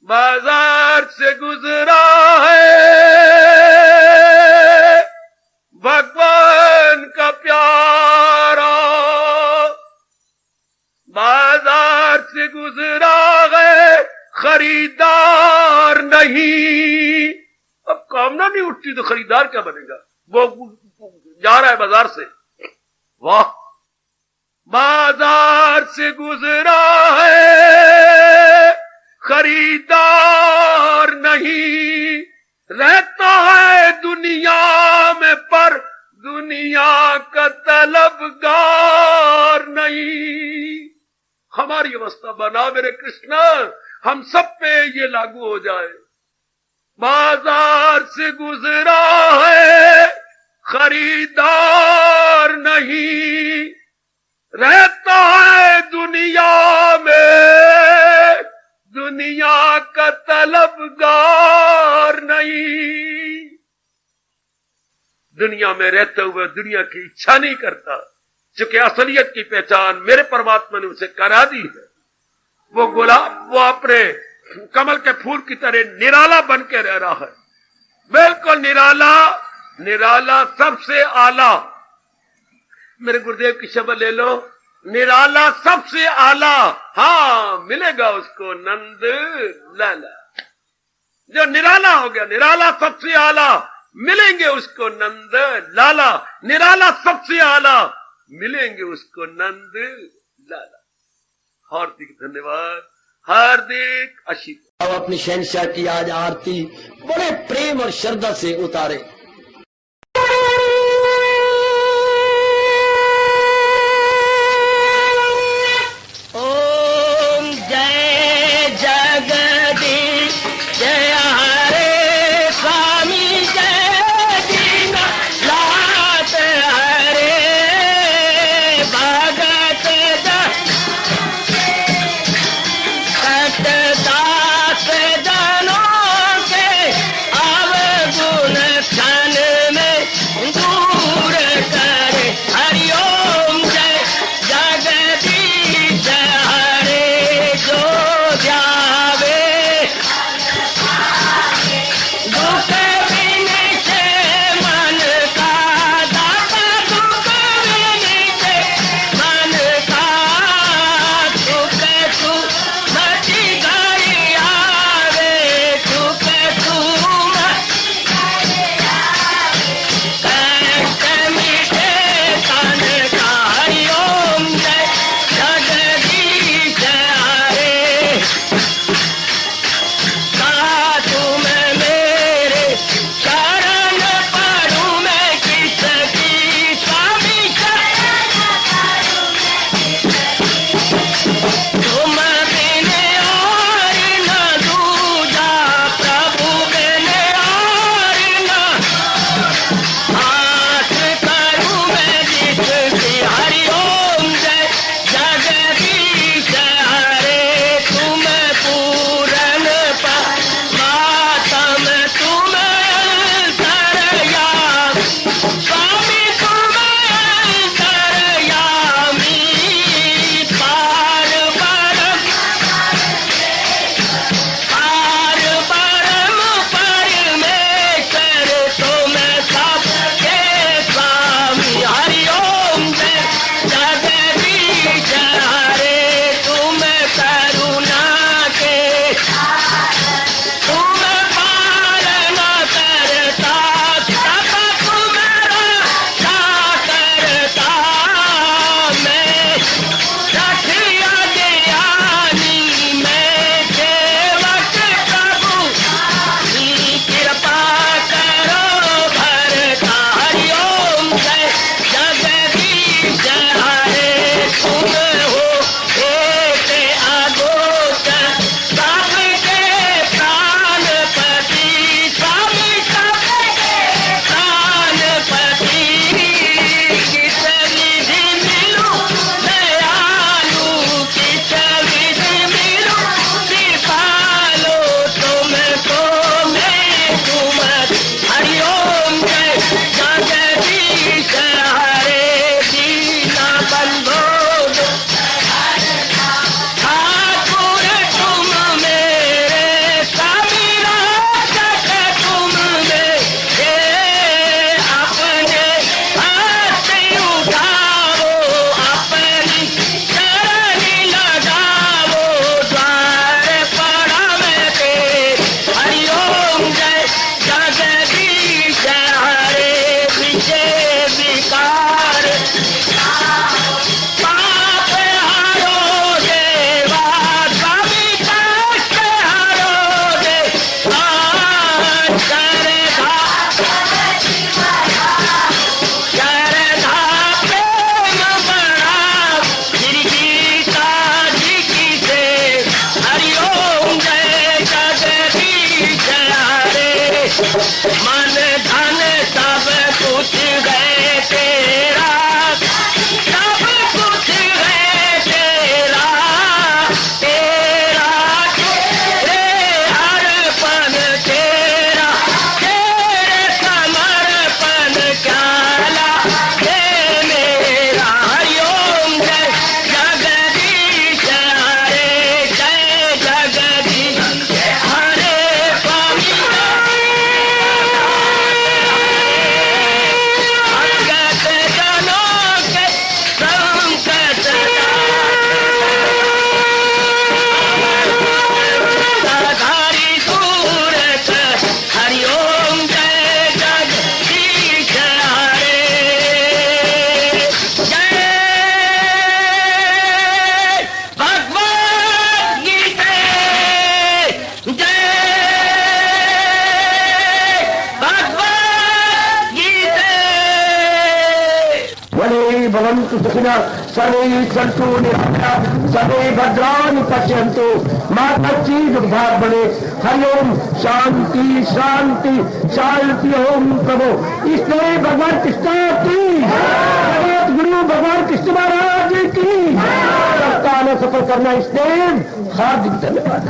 बाजार से गुजरा है भगवान का प्यारा, बाजार से गुजरा है खरीदार नहीं। अब कामना नहीं उठती तो खरीदार क्या बनेगा, वो जा रहा है बाजार से। वाह, बाजार से गुजरा है खरीदार नहीं, रहता है दुनिया में पर दुनिया का तलबगार नहीं। हमारी अवस्था बना मेरे कृष्ण, हम सब पे ये लागू हो जाए। बाजार से गुजरा है खरीदार नहीं, रहता है दुनिया में दुनिया का तलबगार नहीं। दुनिया में रहते हुए दुनिया की इच्छा नहीं करता, क्योंकि असलियत की पहचान मेरे परमात्मा ने उसे करा दी है। वो गुलाब, वो अपने कमल के फूल की तरह निराला बन के रह रहा है, बिल्कुल निराला, निराला सबसे आला। मेरे गुरुदेव की शब्द ले लो, निराला सबसे आला। हाँ, मिलेगा उसको नंद लाला। जो निराला हो गया, निराला सबसे आला, मिलेंगे उसको नंद लाला। निराला सबसे आला, मिलेंगे उसको नंद लाला। हार्दिक धन्यवाद, हार्दिक आशीर्वाद। अब अपनी शहंशाह की आज आरती बड़े प्रेम और श्रद्धा से उतारे। दास जनों के अवगुण मन धन सब कुछ है तेरा, सब कुछ है तेरा, तेरा तेरे अर्पण तेरा, तेरे समर्पण क्या हे मेरा हरिओम जय जगदीश हरे जय जगदीश हरे स्वामी भगत जनों के संकट सरदारी सूरत हरिओम जय जगदीश हरे जय भगवद गीता जय भगवद गीता। वने भवन्तु सुखिनः सर्वे सन्तु निरामयाः सर्वे भद्राणि पश्यन्तु मा कश्चित् दुर्भाग् भवेत्। हरि ओम शांति शांति शांति ओम प्रभु। इसलिए भगवान कृष्ण की जगत गुरु भगवान कृष्ण महाराज की सफल करना इसलिए हार्दिक धन्यवाद।